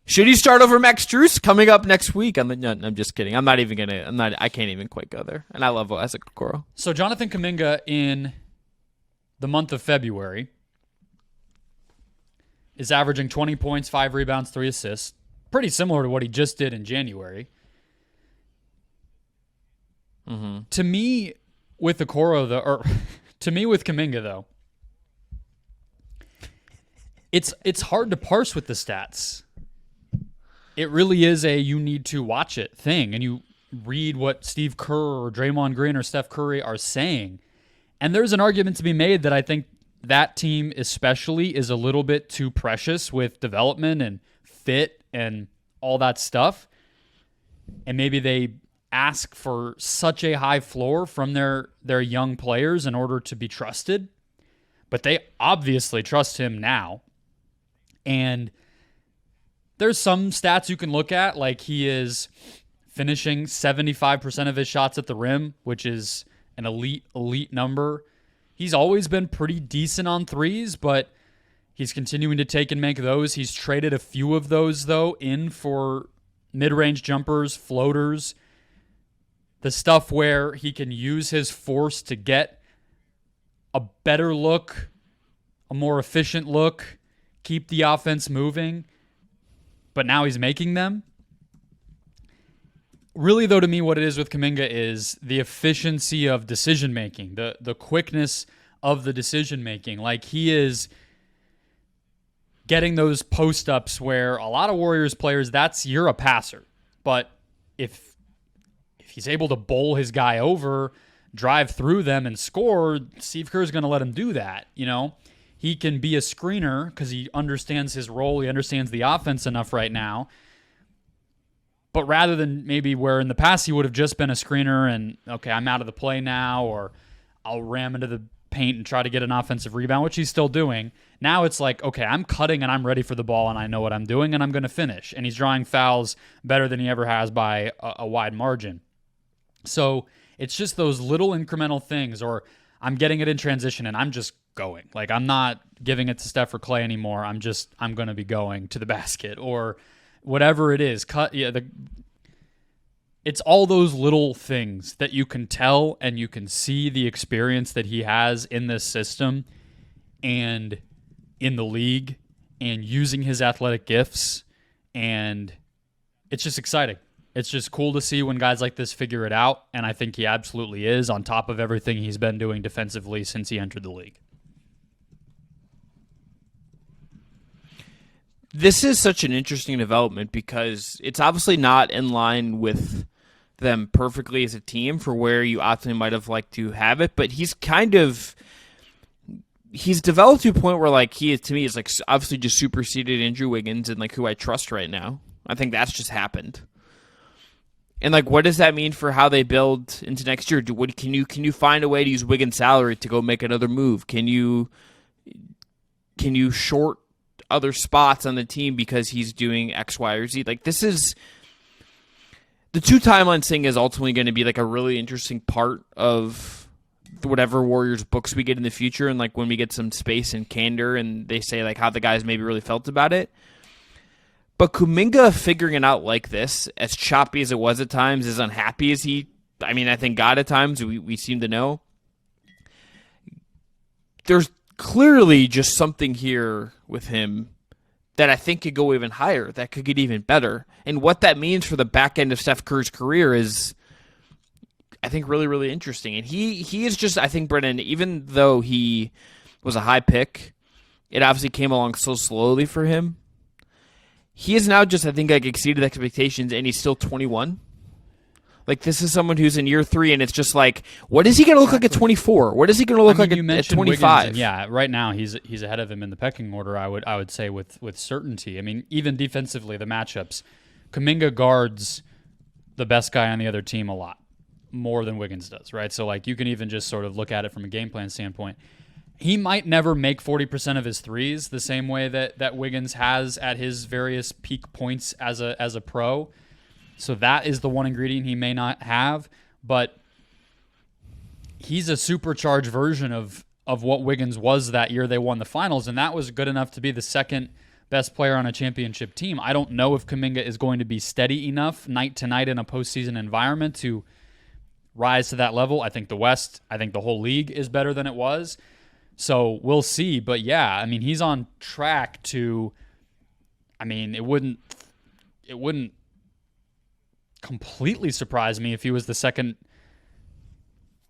should he start over Max Strus coming up next week? I'm just kidding. I can't even quite go there. And I love Isaac Okoro. So Jonathan Kuminga in the month of February is averaging 20 points, 5 rebounds, 3 assists. Pretty similar to what he just did in January. Mm-hmm. To me, with Kuminga, though, it's hard to parse with the stats. It really is a you need to watch it thing, and you read what Steve Kerr or Draymond Green or Steph Curry are saying. And there's an argument to be made that I think that team especially is a little bit too precious with development and fit and all that stuff. And maybe they ask for such a high floor from their young players in order to be trusted. But they obviously trust him now. And there's some stats you can look at, like he is finishing 75% of his shots at the rim, which is an elite number. He's always been pretty decent on threes, but he's continuing to take and make those. He's traded a few of those, though, in for mid-range jumpers, floaters, the stuff where he can use his force to get a better look, a more efficient look, keep the offense moving, but now he's making them. Really, though, to me, what it is with Kuminga is the efficiency of decision-making, the quickness of the decision-making. Like, he is getting those post-ups where a lot of Warriors players, you're a passer. But if he's able to bowl his guy over, drive through them and score, Steve Kerr's going to let him do that, you know? He can be a screener because he understands his role. He understands the offense enough right now. But rather than maybe where in the past he would have just been a screener and, okay, I'm out of the play now, or I'll ram into the paint and try to get an offensive rebound, which he's still doing. Now it's like, okay, I'm cutting and I'm ready for the ball and I know what I'm doing and I'm going to finish. And he's drawing fouls better than he ever has by a wide margin. So it's just those little incremental things, or I'm getting it in transition and I'm just going. Like, I'm not giving it to Steph or Clay anymore. I'm going to be going to the basket or whatever it is. It's all those little things that you can tell and you can see the experience that he has in this system and in the league and using his athletic gifts. And it's just exciting. It's just cool to see when guys like this figure it out. And I think he absolutely is, on top of everything he's been doing defensively since he entered the league. This is such an interesting development because it's obviously not in line with them perfectly as a team for where you optimally might have liked to have it, but he's developed to a point where, like, he, to me, is like obviously just superseded Andrew Wiggins and like who I trust right now. I think that's just happened. And like, what does that mean for how they build into next year? Can you find a way to use Wiggins' salary to go make another move? Can you short other spots on the team because he's doing X, Y, or Z? Like, this is the two timelines thing is ultimately going to be like a really interesting part of whatever Warriors books we get in the future, and like when we get some space and candor and they say like how the guys maybe really felt about it. But Kuminga figuring it out like this, as choppy as it was at times, as unhappy as I think God at times, we seem to know. There's clearly just something here with him that I think could go even higher, that could get even better. And what that means for the back end of Steph Curry's career is, I think, really, really interesting. And he is just, I think, Brennan, even though he was a high pick, it obviously came along so slowly for him. He is now just, I think, like exceeded expectations, and he's still 21. Like, this is someone who's in year 3, and it's just like, what is he going to look like at 24? What is he going to look like at 25? Yeah, right now he's ahead of him in the pecking order, I would say with certainty. I mean, even defensively, the matchups, Kuminga guards the best guy on the other team a lot, more than Wiggins does, right? So, like, you can even just sort of look at it from a game plan standpoint. He might never make 40% of his threes the same way that Wiggins has at his various peak points as a pro. So that is the one ingredient he may not have, but he's a supercharged version of what Wiggins was that year they won the finals, and that was good enough to be the second best player on a championship team. I don't know if Kuminga is going to be steady enough night to night in a postseason environment to rise to that level. I think the West, I think the whole league is better than it was. So we'll see. But yeah, I mean, he's on track to, I mean, it wouldn't completely surprise me if he was the second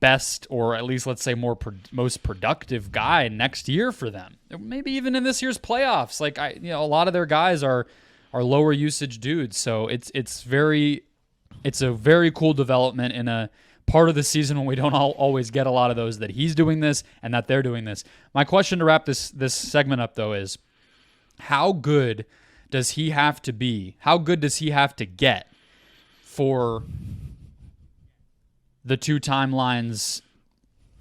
best, or at least let's say most productive guy next year for them. Maybe even in this year's playoffs. Like, a lot of their guys are lower usage dudes. So it's a very cool development in a part of the season when we don't always get a lot of those, that he's doing this and that they're doing this. My question to wrap this segment up, though, is how good does he have to be? How good does he have to get for the two timelines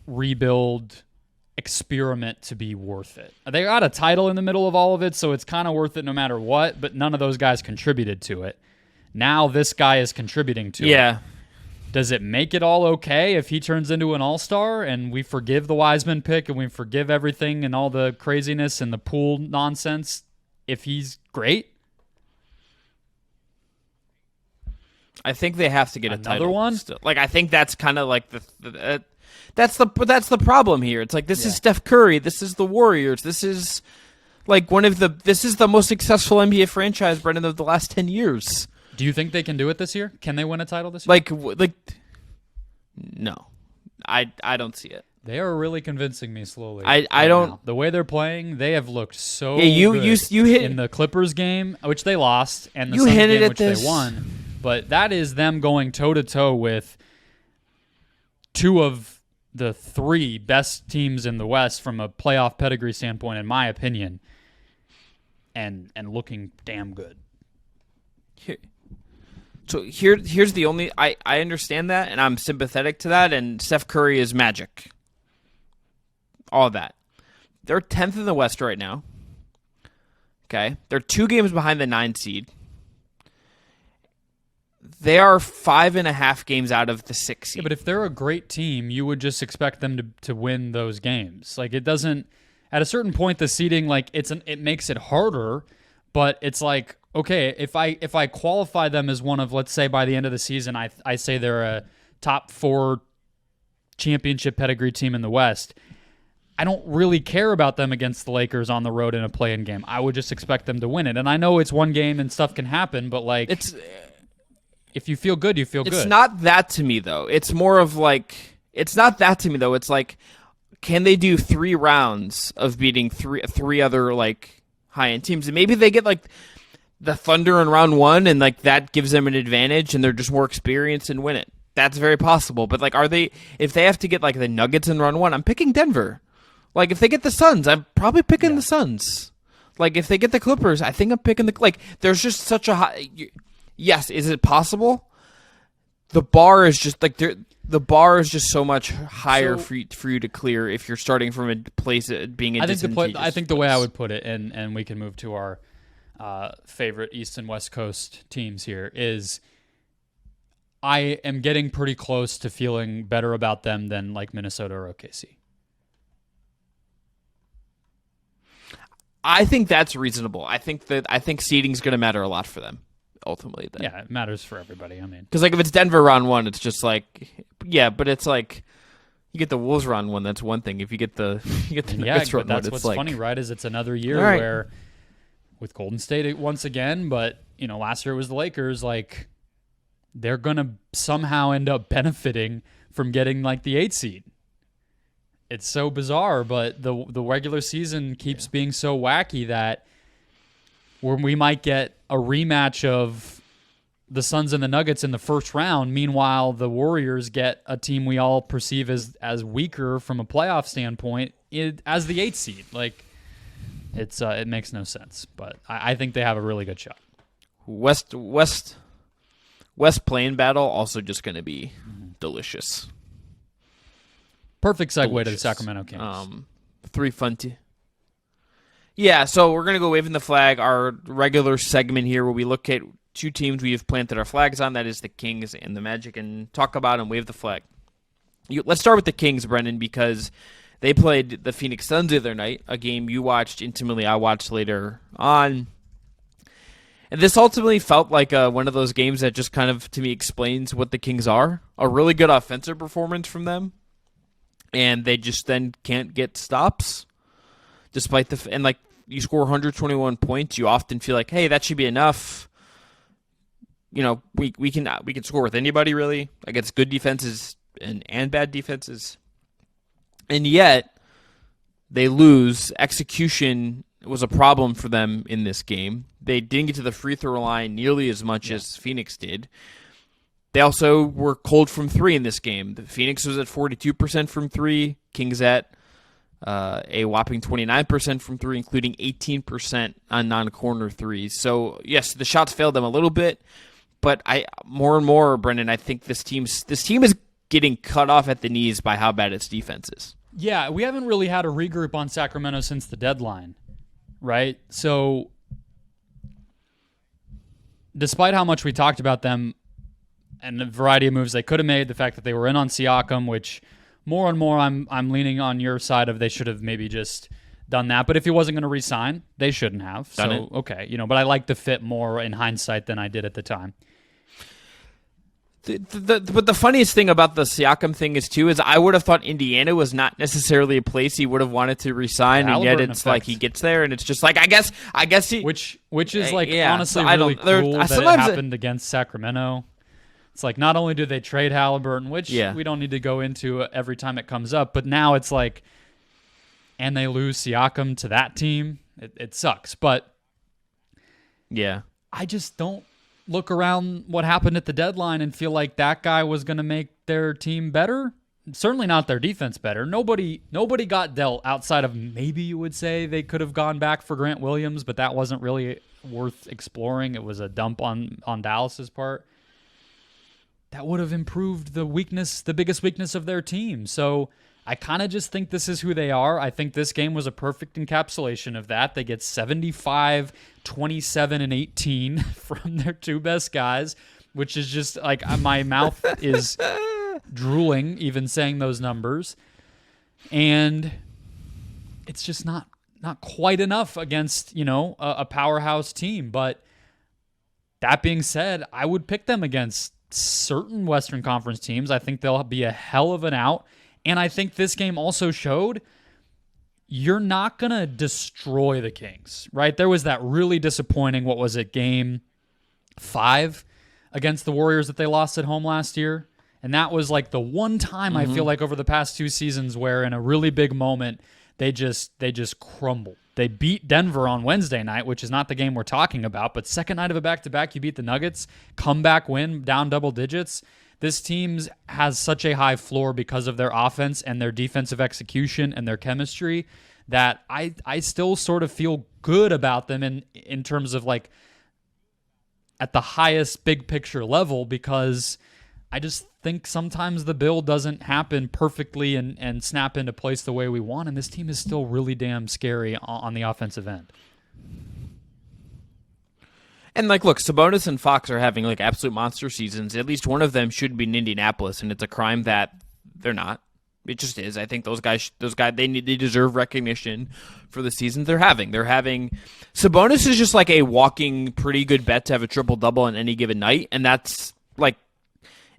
rebuild experiment to be worth it? They got a title in the middle of all of it, so it's kind of worth it no matter what, but none of those guys contributed to it. Now this guy is contributing to it. Yeah. Does it make it all okay if he turns into an all-star and we forgive the Wiseman pick and we forgive everything and all the craziness and the pool nonsense if he's great? I think they have to get another title one. Still. Like, I think that's kind of like that's the problem here. It's like, this is Steph Curry, this is the Warriors, this is like this is the most successful NBA franchise, Brendan, of the last 10 years. Do you think they can do it this year? Can they win a title this year? Like, no, I don't see it. They are really convincing me slowly. I don't now. The way they're playing, they have looked so good. You hit in the Clippers game, which they lost, and the Suns game, which they won. But that is them going toe to toe with two of the three best teams in the West from a playoff pedigree standpoint, in my opinion, and looking damn good. Here's the only I understand that, and I'm sympathetic to that, and Steph Curry is magic. All of that. They're 10th in the West right now. Okay? They're 2 games behind the 9 seed. They are 5.5 games out of the 6 seed. Yeah, but if they're a great team, you would just expect them to win those games. Like, it doesn't... At a certain point, the seeding, like, it makes it harder, but it's like, okay, if I qualify them as one of, let's say, by the end of the season, I say they're a top 4 championship pedigree team in the West, I don't really care about them against the Lakers on the road in a play-in game. I would just expect them to win it. And I know it's one game and stuff can happen, but, like, if you feel good, you feel good. It's not that to me, though. It's more of, like, it's not that to me, though. It's like, can they do 3 rounds of beating three other, like, high-end teams? And maybe they get, like, the Thunder in round 1, and, like, that gives them an advantage, and they're just more experienced and win it. That's very possible. But, like, if they have to get, like, the Nuggets in round 1, I'm picking Denver. Like, if they get the Suns, I'm probably picking the Suns. Like, if they get the Clippers, I think I'm picking like, there's just such a high... Yes, is it possible? The bar is just, like, the bar is just so much higher for you to clear if you're starting from a place being a disadvantageous I think the way I would put it, and we can move to our favorite East and West Coast teams here, is I am getting pretty close to feeling better about them than, like, Minnesota or OKC. I think that's reasonable. I think seeding is going to matter a lot for them ultimately. Then. Yeah, it matters for everybody. I mean, because, like, if it's Denver round 1, it's just like, yeah, but it's like you get the Wolves round 1. That's one thing. If you get the Nuggets round 1, that's what's funny, right? Is it's another year where with Golden State once again, but last year it was the Lakers. Like, they're gonna somehow end up benefiting from getting, like, the 8 seed. It's so bizarre, but the regular season keeps being so wacky that we might get a rematch of the Suns and the Nuggets in the first round. Meanwhile, the Warriors get a team we all perceive as weaker from a playoff standpoint as the 8 seed. Like, it makes no sense, but I think they have a really good shot. West Plain battle also just going to be delicious. Perfect segue to the Sacramento Kings. 3 fun Yeah, so we're going to go waving the flag, our regular segment here where we look at 2 teams we have planted our flags on. That is the Kings and the Magic, and talk about and wave the flag. Let's start with the Kings, Brendan, because they played the Phoenix Suns the other night, a game you watched intimately, I watched later on. And this ultimately felt like one of those games that just kind of, to me, explains what the Kings are. A really good offensive performance from them. And they just then can't get stops, despite and, like, you score 121 points, you often feel like, hey, that should be enough. We can score with anybody really against good defenses and bad defenses, and yet they lose. Execution was a problem for them in this game. They didn't get to the free throw line nearly as much as Phoenix did. They also were cold from 3 in this game. The Phoenix was at 42% from 3. Kings at a whopping 29% from 3, including 18% on non-corner threes. So, yes, the shots failed them a little bit, but more and more, Brendan, I think this team is getting cut off at the knees by how bad its defense is. Yeah, we haven't really had a regroup on Sacramento since the deadline, right? So, despite how much we talked about them, and the variety of moves they could have made, the fact that they were in on Siakam, which more and more I'm leaning on your side of they should have maybe just done that. But if he wasn't going to re-sign, they shouldn't have. Done it. Okay, but I like the fit more in hindsight than I did at the time. But the funniest thing about the Siakam thing is I would have thought Indiana was not necessarily a place he would have wanted to resign, and yet it's like he gets there, and it's just like I guess he, which is like honestly really cool that it happened against Sacramento. It's like not only do they trade Halliburton, which we don't need to go into every time it comes up, but now it's like, and they lose Siakam to that team. It sucks, but yeah, I just don't look around what happened at the deadline and feel like that guy was going to make their team better. certainly not their defense better. Nobody got dealt outside of maybe you would say they could have gone back for Grant Williams, but that wasn't really worth exploring. It was a dump on Dallas's part. That would have improved the biggest weakness of their team. So I kind of just think this is who they are. I think this game was a perfect encapsulation of that. They get 75, 27, and 18 from their two best guys, which is just like my mouth is drooling even saying those numbers. And it's just not quite enough against, a powerhouse team. But that being said, I would pick them against certain Western Conference teams. I think they'll be a hell of an out. And I think this game also showed you're not going to destroy the Kings, right? There was that really disappointing, game 5 against the Warriors that they lost at home last year. And that was like the one time I feel like over the past 2 seasons where in a really big moment, they just crumbled. They beat Denver on Wednesday night, which is not the game we're talking about, but second night of a back-to-back, you beat the Nuggets, comeback win, down double digits. This team has such a high floor because of their offense and their defensive execution and their chemistry that I still sort of feel good about them in terms of like at the highest big picture level, because I just think sometimes the build doesn't happen perfectly and snap into place the way we want, and this team is still really damn scary on the offensive end. And, look, Sabonis and Fox are having, absolute monster seasons. At least one of them should be in Indianapolis, and it's a crime that they're not. It just is. I think those guys, they deserve recognition for the seasons they're having. Sabonis is just, a walking pretty good bet to have a triple-double on any given night, and that's,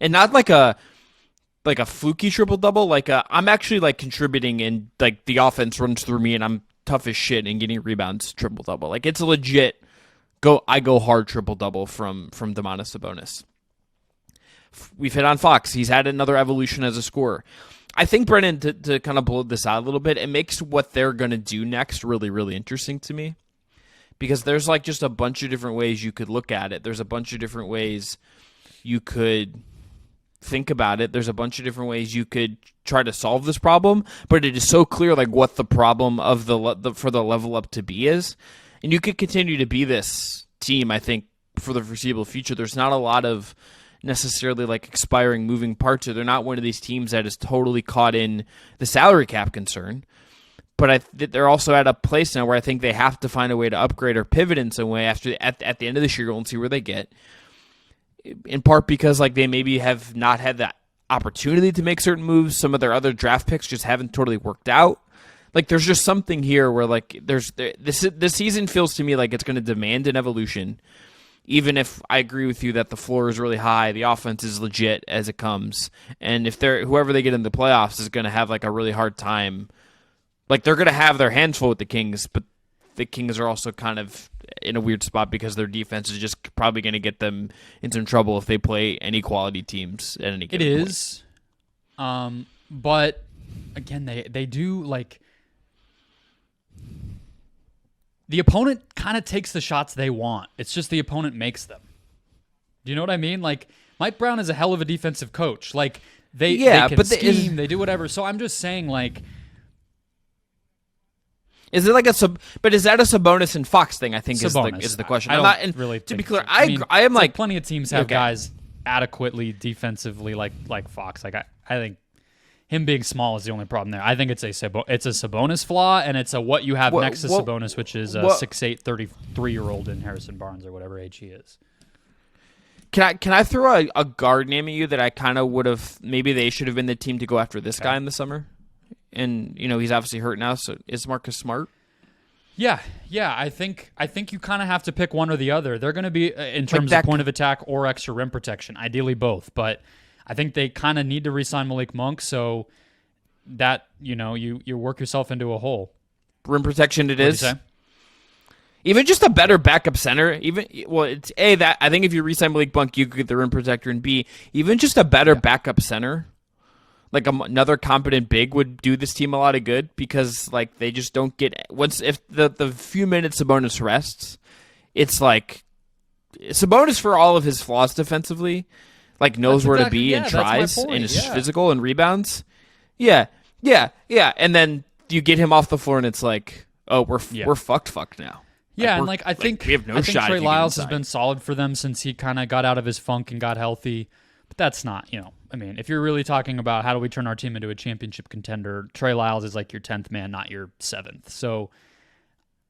and not like a fluky triple-double. I'm actually, contributing and, the offense runs through me, and I'm tough as shit and getting rebounds triple-double. It's a legit... I go hard triple-double from Domantas Sabonis. We've hit on Fox. He's had another evolution as a scorer. I think, Brennan, to kind of blow this out a little bit, it makes what they're going to do next really, really interesting to me. Because there's just a bunch of different ways you could look at it. There's a bunch of different ways you could think about it. There's a bunch of different ways you could try to solve this problem. But it is so clear what the problem of for the level up to be is. And you could continue to be this team, I think, for the foreseeable future. There's not a lot of necessarily expiring moving parts. They're not one of these teams that is totally caught in the salary cap concern. But they're also at a place now where I think they have to find a way to upgrade or pivot in some way at the end of this year. We'll see where they get. In part because they maybe have not had that opportunity to make certain moves. Some of their other draft picks just haven't totally worked out. There's just something here where this season feels to me like it's going to demand an evolution, even if I agree with you that the floor is really high, the offense is legit as it comes, and if whoever they get in the playoffs is going to have a really hard time. They're going to have their hands full with the Kings, but the Kings are also kind of in a weird spot because their defense is just probably going to get them in some trouble if they play any quality teams at any given point. It is, but again, they do the opponent kind of takes the shots they want. It's just the opponent makes them. Do you know what I mean? Mike Brown is a hell of a defensive coach. They can scheme, they do whatever. So I'm just saying, is it but is that a Sabonis and Fox thing? I think Sabonis. is the question. To be clear, I am plenty of teams have guys adequately defensively like Fox. I think him being small is the only problem there. I think it's a Sabonis flaw, and it's what you have next to Sabonis, which is a 6'8", 33-year-old in Harrison Barnes or whatever age he is. Can I throw a guard name at you that I kind of would have, maybe they should have been the team to go after this guy in the summer? And, he's obviously hurt now, so is Marcus Smart? Yeah. I think you kind of have to pick one or the other. They're going to be, in terms of point of attack or extra rim protection, ideally both, but I think they kind of need to re-sign Malik Monk, so that, you work yourself into a hole. Rim protection it is. What do you say? Even just a better backup center. It's A, that I think if you re-sign Malik Monk, you could get the rim protector, and B, even just a better backup center, another competent big would do this team a lot of good because they just don't get if the few minutes Sabonis rests, it's Sabonis, for all of his flaws defensively, knows where to be and tries and is physical and rebounds. Yeah. And then you get him off the floor, and it's like, oh, we're fucked now. Yeah, and I think we have no shot. Trey Lyles has been solid for them since he kind of got out of his funk and got healthy. But that's not, I mean, if you're really talking about how do we turn our team into a championship contender, Trey Lyles is like your 10th man, not your 7th. So,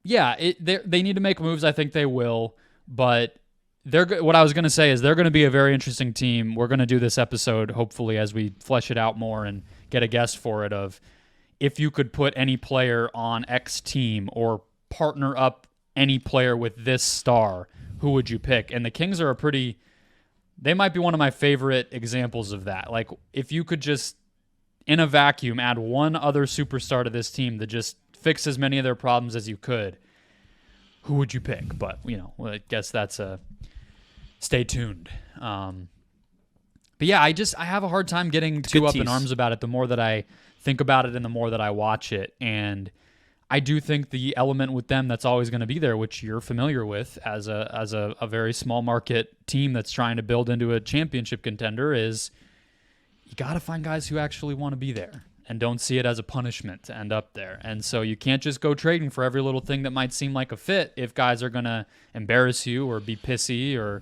yeah, they need to make moves. I think they will. But what I was going to say is they're going to be a very interesting team. We're going to do this episode, hopefully, as we flesh it out more and get a guest for it, of if you could put any player on X team or partner up any player with this star, who would you pick? And the Kings are they might be one of my favorite examples of that. Like, if you could just, in a vacuum, add one other superstar to this team that just fix as many of their problems as you could, who would you pick? But, I guess that's stay tuned. But yeah, I have a hard time getting too up in arms about it the more that I think about it and the more that I watch it. And I do think the element with them that's always going to be there, which you're familiar with as a very small market team that's trying to build into a championship contender, is you got to find guys who actually want to be there and don't see it as a punishment to end up there. And so you can't just go trading for every little thing that might seem like a fit if guys are going to embarrass you or be pissy or,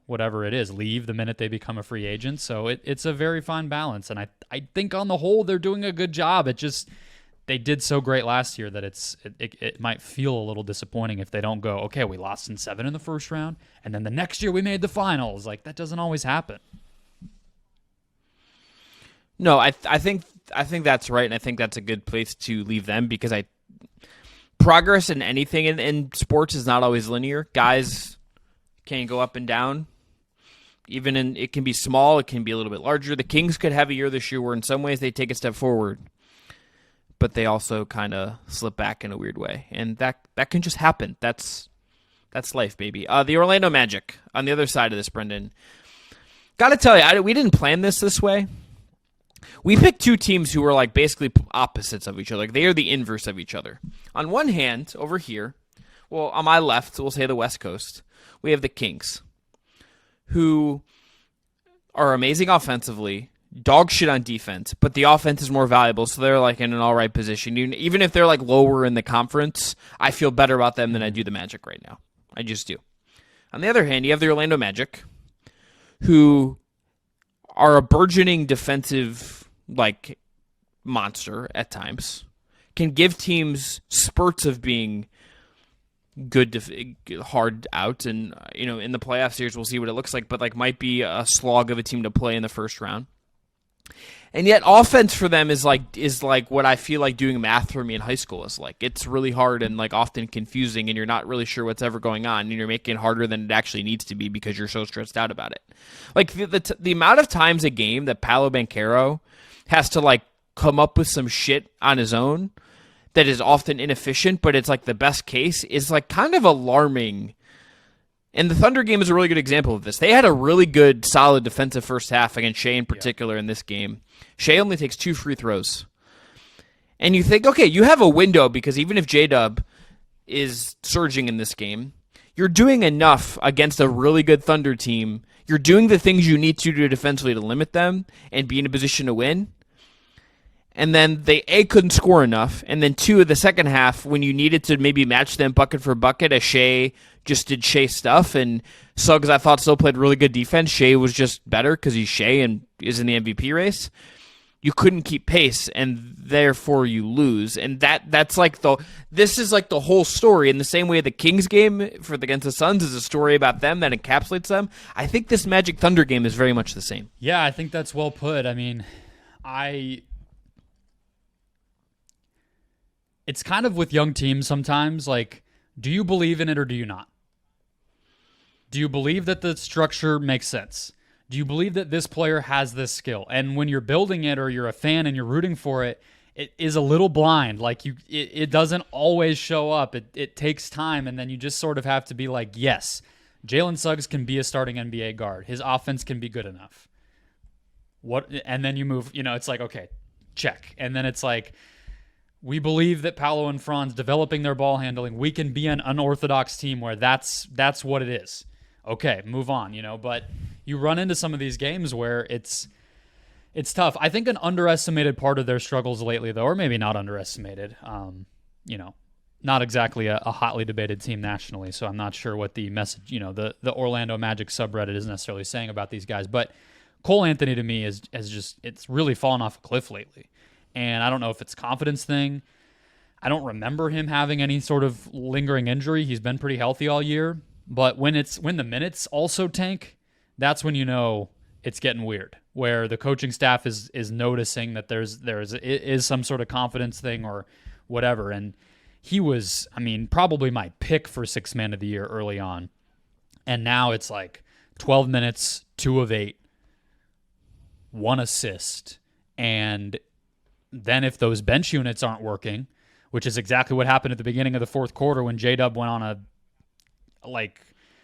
whatever it is, leave the minute they become a free agent. So it's a very fine balance. And I think on the whole, they're doing a good job. It just, they did so great last year that it might feel a little disappointing if they don't go, okay, we lost in 7 in the first round, and then the next year we made the finals. Like, that doesn't always happen. No, I think that's right, and I think that's a good place to leave them, because progress in anything in sports is not always linear. Guys can go up and down. Even it can be small, it can be a little bit larger. The Kings could have a year this year where in some ways they take a step forward, but they also kind of slip back in a weird way. And that can just happen. That's life, baby. The Orlando Magic, on the other side of this, Brendan. Got to tell you, we didn't plan this way. We picked two teams who were like basically opposites of each other. Like, they are the inverse of each other. On one hand, over here, well, on my left, we'll say the West Coast, we have the Kings, who are amazing offensively, dog shit on defense, but the offense is more valuable, so they're like in an all right position. Even if they're like lower in the conference, I feel better about them than I do the Magic right now. I just do. On the other hand, you have the Orlando Magic, who are a burgeoning defensive like monster at times, can give teams spurts of being good, hard out, and in the playoff series we'll see what it looks like, but like might be a slog of a team to play in the first round. And yet offense for them is like what I feel like doing math for me in high school is like. It's really hard and like often confusing, and you're not really sure what's ever going on, and you're making it harder than it actually needs to be because you're so stressed out about it. Like the amount of times a game that Paolo Banchero has to like come up with some shit on his own that is often inefficient, but it's like the best case, is like kind of alarming. And the Thunder game is a really good example of this. They had a really good, solid defensive first half against Shea in particular in this game. Shea only takes 2 free throws. And you think, okay, you have a window because even if J-Dub is surging in this game, you're doing enough against a really good Thunder team. You're doing the things you need to do defensively to limit them and be in a position to win. And then they, A, couldn't score enough. And then 2, the second half, when you needed to maybe match them bucket for bucket, as Shea just did Shea stuff. And Suggs, I thought, still played really good defense. Shea was just better because he's Shea and is in the MVP race. You couldn't keep pace, and therefore you lose. And that's like this is like the whole story. In the same way the Kings game against the Suns is a story about them that encapsulates them, I think this Magic Thunder game is very much the same. Yeah, I think that's well put. I mean, it's kind of with young teams sometimes, like, do you believe in it or do you not? Do you believe that the structure makes sense? Do you believe that this player has this skill? And when you're building it or you're a fan and you're rooting for it, it is a little blind. Like it doesn't always show up. It takes time, and then you just sort of have to be like, yes, Jalen Suggs can be a starting NBA guard. His offense can be good enough. And then you move, it's like, okay, check. And then it's like, we believe that Paolo and Franz developing their ball handling, we can be an unorthodox team where that's what it is. Okay, move on, but you run into some of these games where it's It's tough. I think an underestimated part of their struggles lately, though, or maybe not underestimated, not exactly a hotly debated team nationally, so I'm not sure what the message, the Orlando Magic subreddit is necessarily saying about these guys. But Cole Anthony to me it's really fallen off a cliff lately. And I don't know if it's a confidence thing. I don't remember him having any sort of lingering injury. He's been pretty healthy all year. But when the minutes also tank, that's when it's getting weird, where the coaching staff is noticing that there is some sort of confidence thing or whatever. And he was, probably my pick for sixth man of the year early on. And now it's like 12 minutes, 2 of 8, 1 assist. And then if those bench units aren't working, which is exactly what happened at the beginning of the fourth quarter when J-Dub went on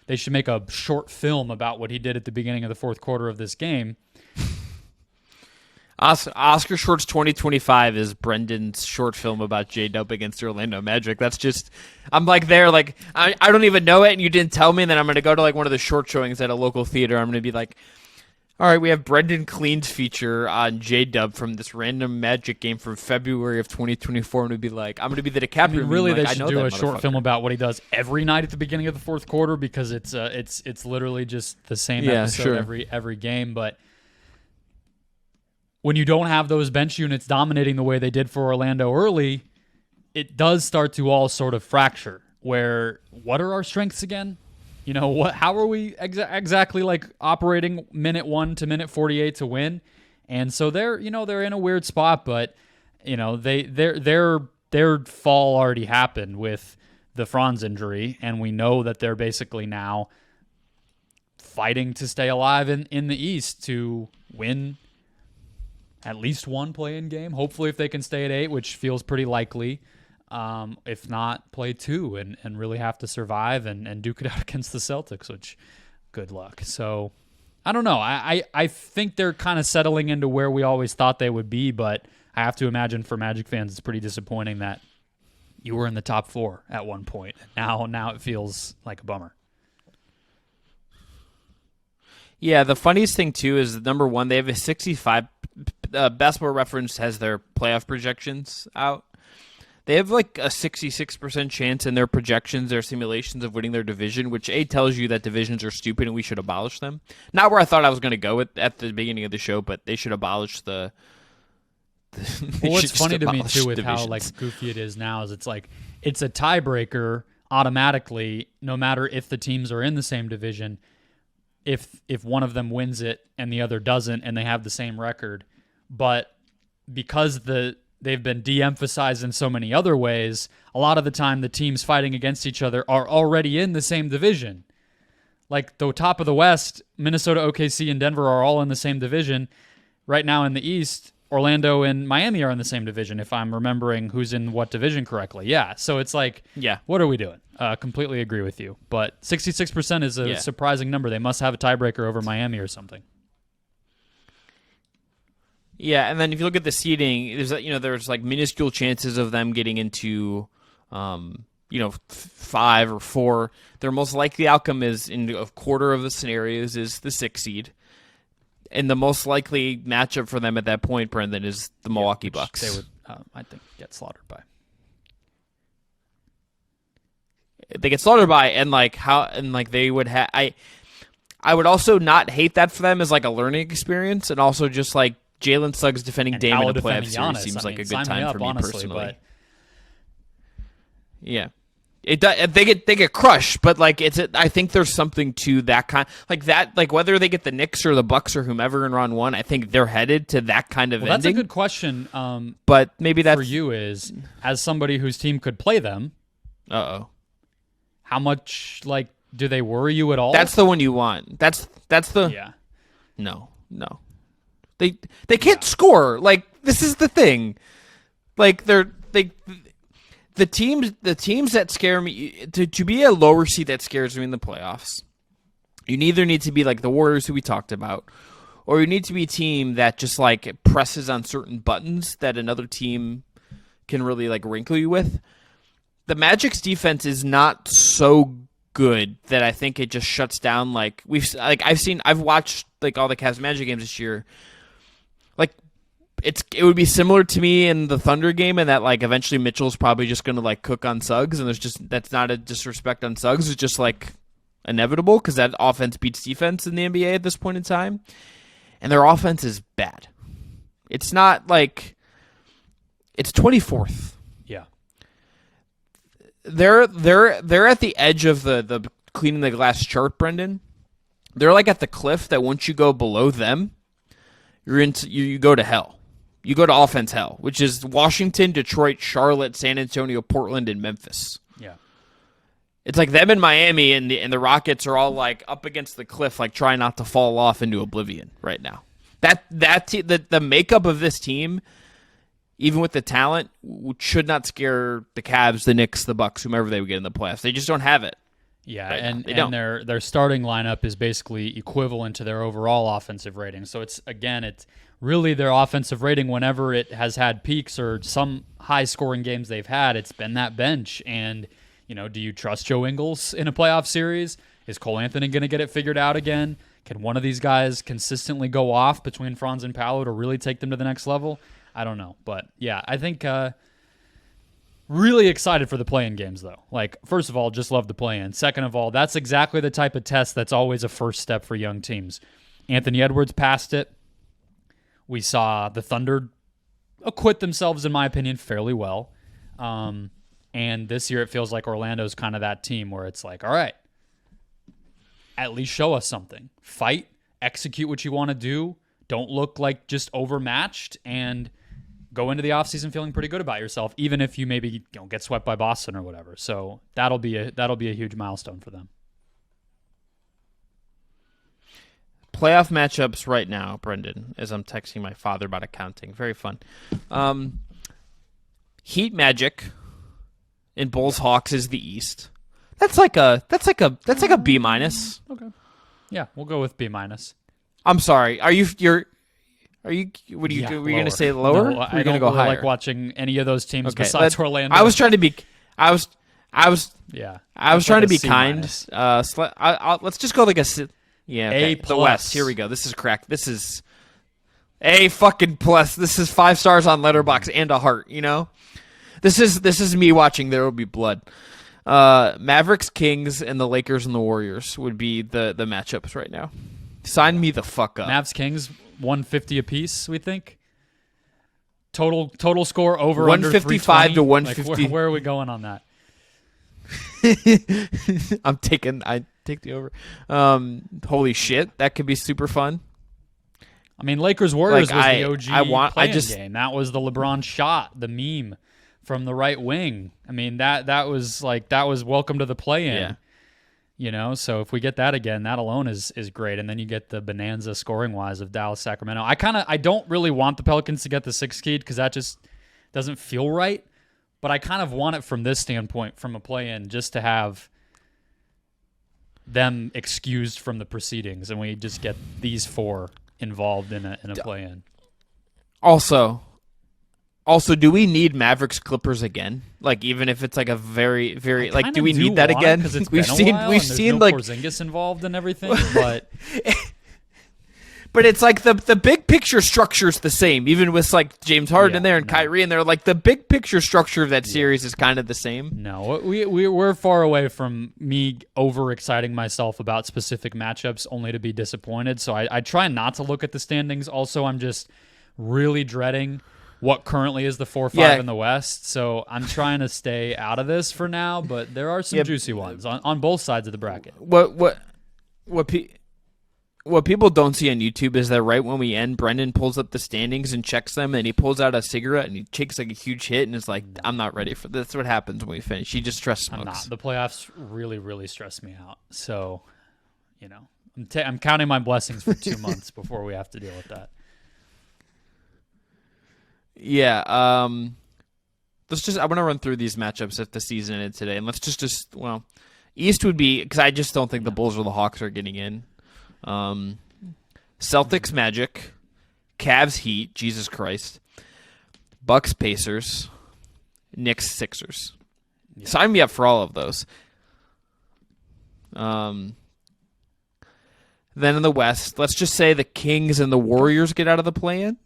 they should make a short film about what he did at the beginning of the fourth quarter of this game. Oscar Short's 2025 is Brendan's short film about J-Dub against the Orlando Magic. That's just, I'm I don't even know it, and you didn't tell me, and then I'm going to go to one of the short showings at a local theater. I'm going to be like, all right, we have Brendon Kleen's feature on J-Dub from this random Magic game from February of 2024, and I'm going to be the DiCaprio. Really, they should do a short film about what he does every night at the beginning of the fourth quarter, because it's literally just the same episode every game, but when you don't have those bench units dominating the way they did for Orlando early, it does start to all sort of fracture. Where, what are our strengths again? How are we exactly operating minute 1 to minute 48 to win? And so they're in a weird spot, but their fall already happened with the Franz injury, and we know that they're basically now fighting to stay alive in the East to win at least one play-in game. Hopefully, if they can stay at 8, which feels pretty likely. If not, play 2 and really have to survive and duke it out against the Celtics, which, good luck. So, I don't know. I think they're kind of settling into where we always thought they would be, but I have to imagine for Magic fans it's pretty disappointing that you were in the top 4 at one point. Now it feels like a bummer. Yeah, the funniest thing, too, is number 1, they have a 65. Basketball Reference has their playoff projections out. They have a 66% chance in their projections, their simulations of winning their division, which tells you that divisions are stupid and we should abolish them. Not where I thought I was going to go at the beginning of the show, but they should abolish the what's funny to me, too, with divisions. How goofy it is now is it's a tiebreaker automatically, no matter if the teams are in the same division. If one of them wins it and the other doesn't, and they have the same record, but because they've been de-emphasized in so many other ways, a lot of the time the teams fighting against each other are already in the same division. Like the top of the West, Minnesota, OKC, and Denver are all in the same division. Right now in the East, Orlando and Miami are in the same division, if I'm remembering who's in what division correctly. Yeah, so it's what are we doing? Completely agree with you. But 66% is a surprising number. They must have a tiebreaker over Miami or something. Yeah, and then if you look at the seeding, there's minuscule chances of them getting into 5 or 4. Their most likely outcome is in a quarter of the scenarios is the 6 seed. And the most likely matchup for them at that point, Brendan, is the Milwaukee Bucks. They would, I think, get slaughtered by. They get slaughtered by, they would have. I would also not hate that for them as a learning experience, and also just Jalen Suggs defending and Dame in a playoff series seems like a good time for me personally. But... Yeah. They get crushed, but I think there's something to that kind whether they get the Knicks or the Bucks or whomever in round 1, I think they're headed to that kind of ending. That's a good question. But maybe that's for you is as somebody whose team could play them. How much do they worry you at all? That's the one you want. That's the No. They can't score. This is the thing. The teams that scare me, to be a lower seed that scares me in the playoffs, you either need to be the Warriors who we talked about, or you need to be a team that just presses on certain buttons that another team can really wrinkle you with. The Magic's defense is not so good that I think it just shuts down. I've watched all the Cavs Magic games this year. like it would be similar to me in the Thunder game, and that like eventually Mitchell's probably just going to like cook on Suggs, and that's not a disrespect on Suggs. It's just like inevitable because that offense beats defense in the NBA at this point in time, and their offense is bad. It's not like it's 24th. Yeah, they're at the edge of the cleaning the glass chart, Brendan. They're like at the cliff that once you go below them, you go to hell. You go to offense hell, which is Washington, Detroit, Charlotte, San Antonio, Portland, and Memphis. Yeah. It's like them in Miami, and the Rockets are all like up against the cliff, like trying not to fall off into oblivion right now. The makeup of this team, even with the talent, should not scare the Cavs, the Knicks, the Bucks, whomever they would get in the playoffs. They just don't have it. Yeah, right and their starting lineup is basically equivalent to their overall offensive rating. So it's really their offensive rating whenever it has had peaks or some high-scoring games they've had, it's been that bench. And, do you trust Joe Ingles in a playoff series? Is Cole Anthony going to get it figured out again? Can one of these guys consistently go off between Franz and Paolo to really take them to the next level? I don't know. But, yeah, I think really excited for the play-in games, though. Like, first of all, just love the play-in. Second of all, that's exactly the type of test that's always a first step for young teams. Anthony Edwards passed it. We saw the Thunder acquit themselves, in my opinion, fairly well. And this year it feels like Orlando's kind of that team where it's like, all right, at least show us something. Fight, execute what you want to do. Don't look like just overmatched, and go into the offseason feeling pretty good about yourself, even if you maybe get swept by Boston or whatever. So that'll be a huge milestone for them. Playoff matchups right now, Brendan, as I'm texting my father about accounting. Very fun. Heat Magic in Bulls Hawks is the East. That's like a B minus. Okay. Yeah, we'll go with B minus. I'm sorry. Were you going to say lower? No, or I don't go really higher? like watching any of those teams besides Orlando. I was trying to be trying to be C kind. minus. Let's just go like a yeah, okay. A+. The West. Here we go. This is correct. This is A fucking plus. This is 5 stars on Letterboxd and a heart, This is me watching There Will Be Blood. Mavericks, Kings, and the Lakers and the Warriors would be the matchups right now. Sign me the fuck up. Mavs, Kings, 150 apiece, we think. Total score over 155 to 150. Like, where are we going on that? I take the over. Holy shit, that could be super fun. I mean, Lakers Warriors was the OG play-in game. That was the LeBron shot, the meme from the right wing. I mean, that was welcome to the play-in. Yeah. So if we get that again, that alone is great. And then you get the bonanza scoring wise of Dallas, Sacramento. I don't really want the Pelicans to get the 6th seed because that just doesn't feel right. But I kind of want it from this standpoint, from a play-in, just to have them excused from the proceedings, and we just get these 4 involved in a play-in. Also, do we need Mavericks Clippers again? Like, even if it's like a very, very like, do we need that again? Because we've seen no like Porzingis involved and everything, but. But it's like the big picture structure is the same, even with like James Harden in there and Kyrie in there. Like the big picture structure of that series is kind of the same. No, we're far away from me overexciting myself about specific matchups only to be disappointed. So I try not to look at the standings. Also, I'm just really dreading what currently is the 4-5 in the West. So I'm trying to stay out of this for now. But there are some juicy ones on both sides of the bracket. What people don't see on YouTube is that right when we end, Brendan pulls up the standings and checks them, and he pulls out a cigarette and he takes like a huge hit and is like, I'm not ready for this. That's what happens when we finish. He just stress smokes. I'm not. The playoffs really, really stress me out. So, I'm counting my blessings for 2 months before we have to deal with that. Yeah. I want to run through these matchups if the season ended today, and let's East would be, because I just don't think the Bulls or the Hawks are getting in. Celtics Magic, Cavs Heat, Jesus Christ, Bucks Pacers, Knicks Sixers. Yeah. Sign me up for all of those. Then in the West, let's just say the Kings and the Warriors get out of the play-in.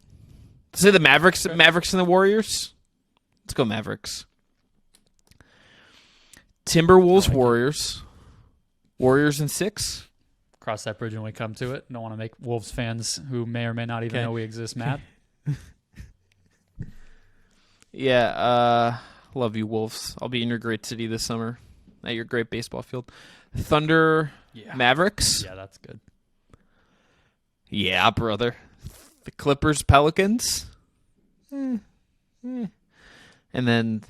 Say the Mavericks and the Warriors. Let's go Mavericks. Timberwolves, Warriors. Warriors in 6. Cross that bridge when we come to it. Don't want to make Wolves fans who may or may not even know we exist mad. Yeah, love you, Wolves. I'll be in your great city this summer at your great baseball field. Thunder, Mavericks. Yeah, that's good. Yeah, brother. The Clippers, Pelicans. And then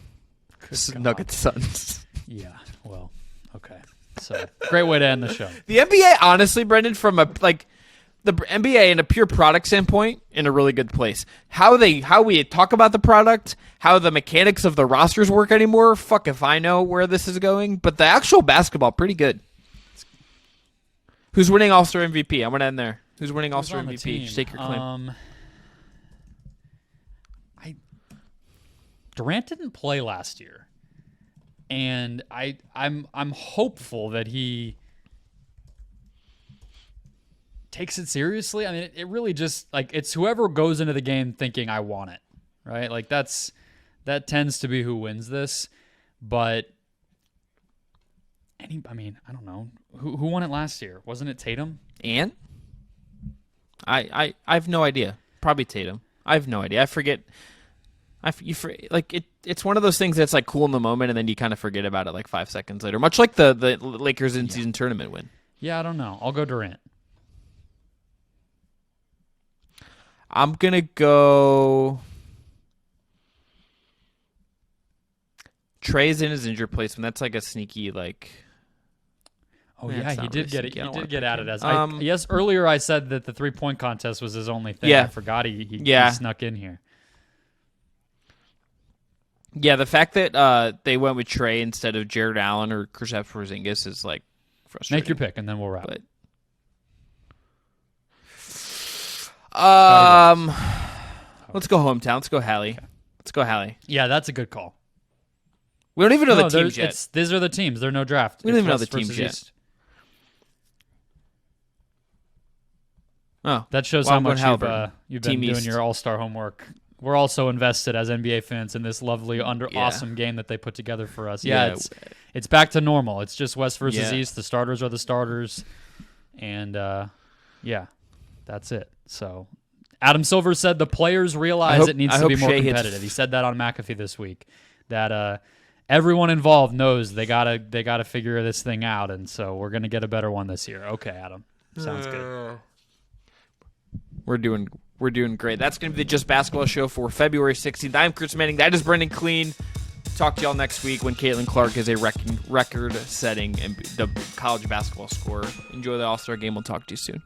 Nuggets, Suns. Yeah, well, okay. So, great way to end the show. The NBA, honestly, Brendan, from the NBA in a pure product standpoint, in a really good place. How we talk about the product, how the mechanics of the rosters work anymore, fuck if I know where this is going. But the actual basketball, pretty good. Who's winning All-Star MVP? I'm going to end there. Who's winning All-Star MVP? Just take your claim. Durant didn't play last year. And I'm hopeful that he takes it seriously. I mean, it really just it's whoever goes into the game thinking I want it, right? Like that tends to be who wins this. But I don't know who won it last year. Wasn't it Tatum? And I have no idea. Probably Tatum. I have no idea. I forget. It's one of those things that's like cool in the moment, and then you kind of forget about it like 5 seconds later. Much like the Lakers in-season tournament win. Yeah, I don't know. I'll go Durant. I'm gonna go. Trey's in his injured placement. That's like a sneaky like. Oh yeah, he did get it. He did get added as. Yes, earlier I said that the 3-point contest was his only thing. Yeah. I forgot he snuck in here. Yeah, the fact that they went with Trey instead of Jared Allen or Kristaps Porzingis is like frustrating. Make your pick, and then we'll wrap. Let's go hometown. Let's go Hallie. Okay. Let's go Hallie. Yeah, that's a good call. We don't even know the teams yet. These are the teams. There's no draft. We don't even know the teams yet. Oh, that shows how much you've been doing your all-star homework. We're also invested as NBA fans in this lovely, awesome game that they put together for us. Yeah, it's back to normal. It's just West versus East. The starters are the starters, and that's it. So, Adam Silver said the players realize it needs to be more competitive. He said that on McAfee this week. That everyone involved knows they gotta figure this thing out, and so we're gonna get a better one this year. Okay, Adam, sounds good. We're doing great. That's going to be the Just Basketball Show for February 16th. I'm Chris Manning. That is Brendon Kleen. Talk to y'all next week when Caitlin Clark is a record-setting and the college basketball scorer. Enjoy the All-Star game. We'll talk to you soon.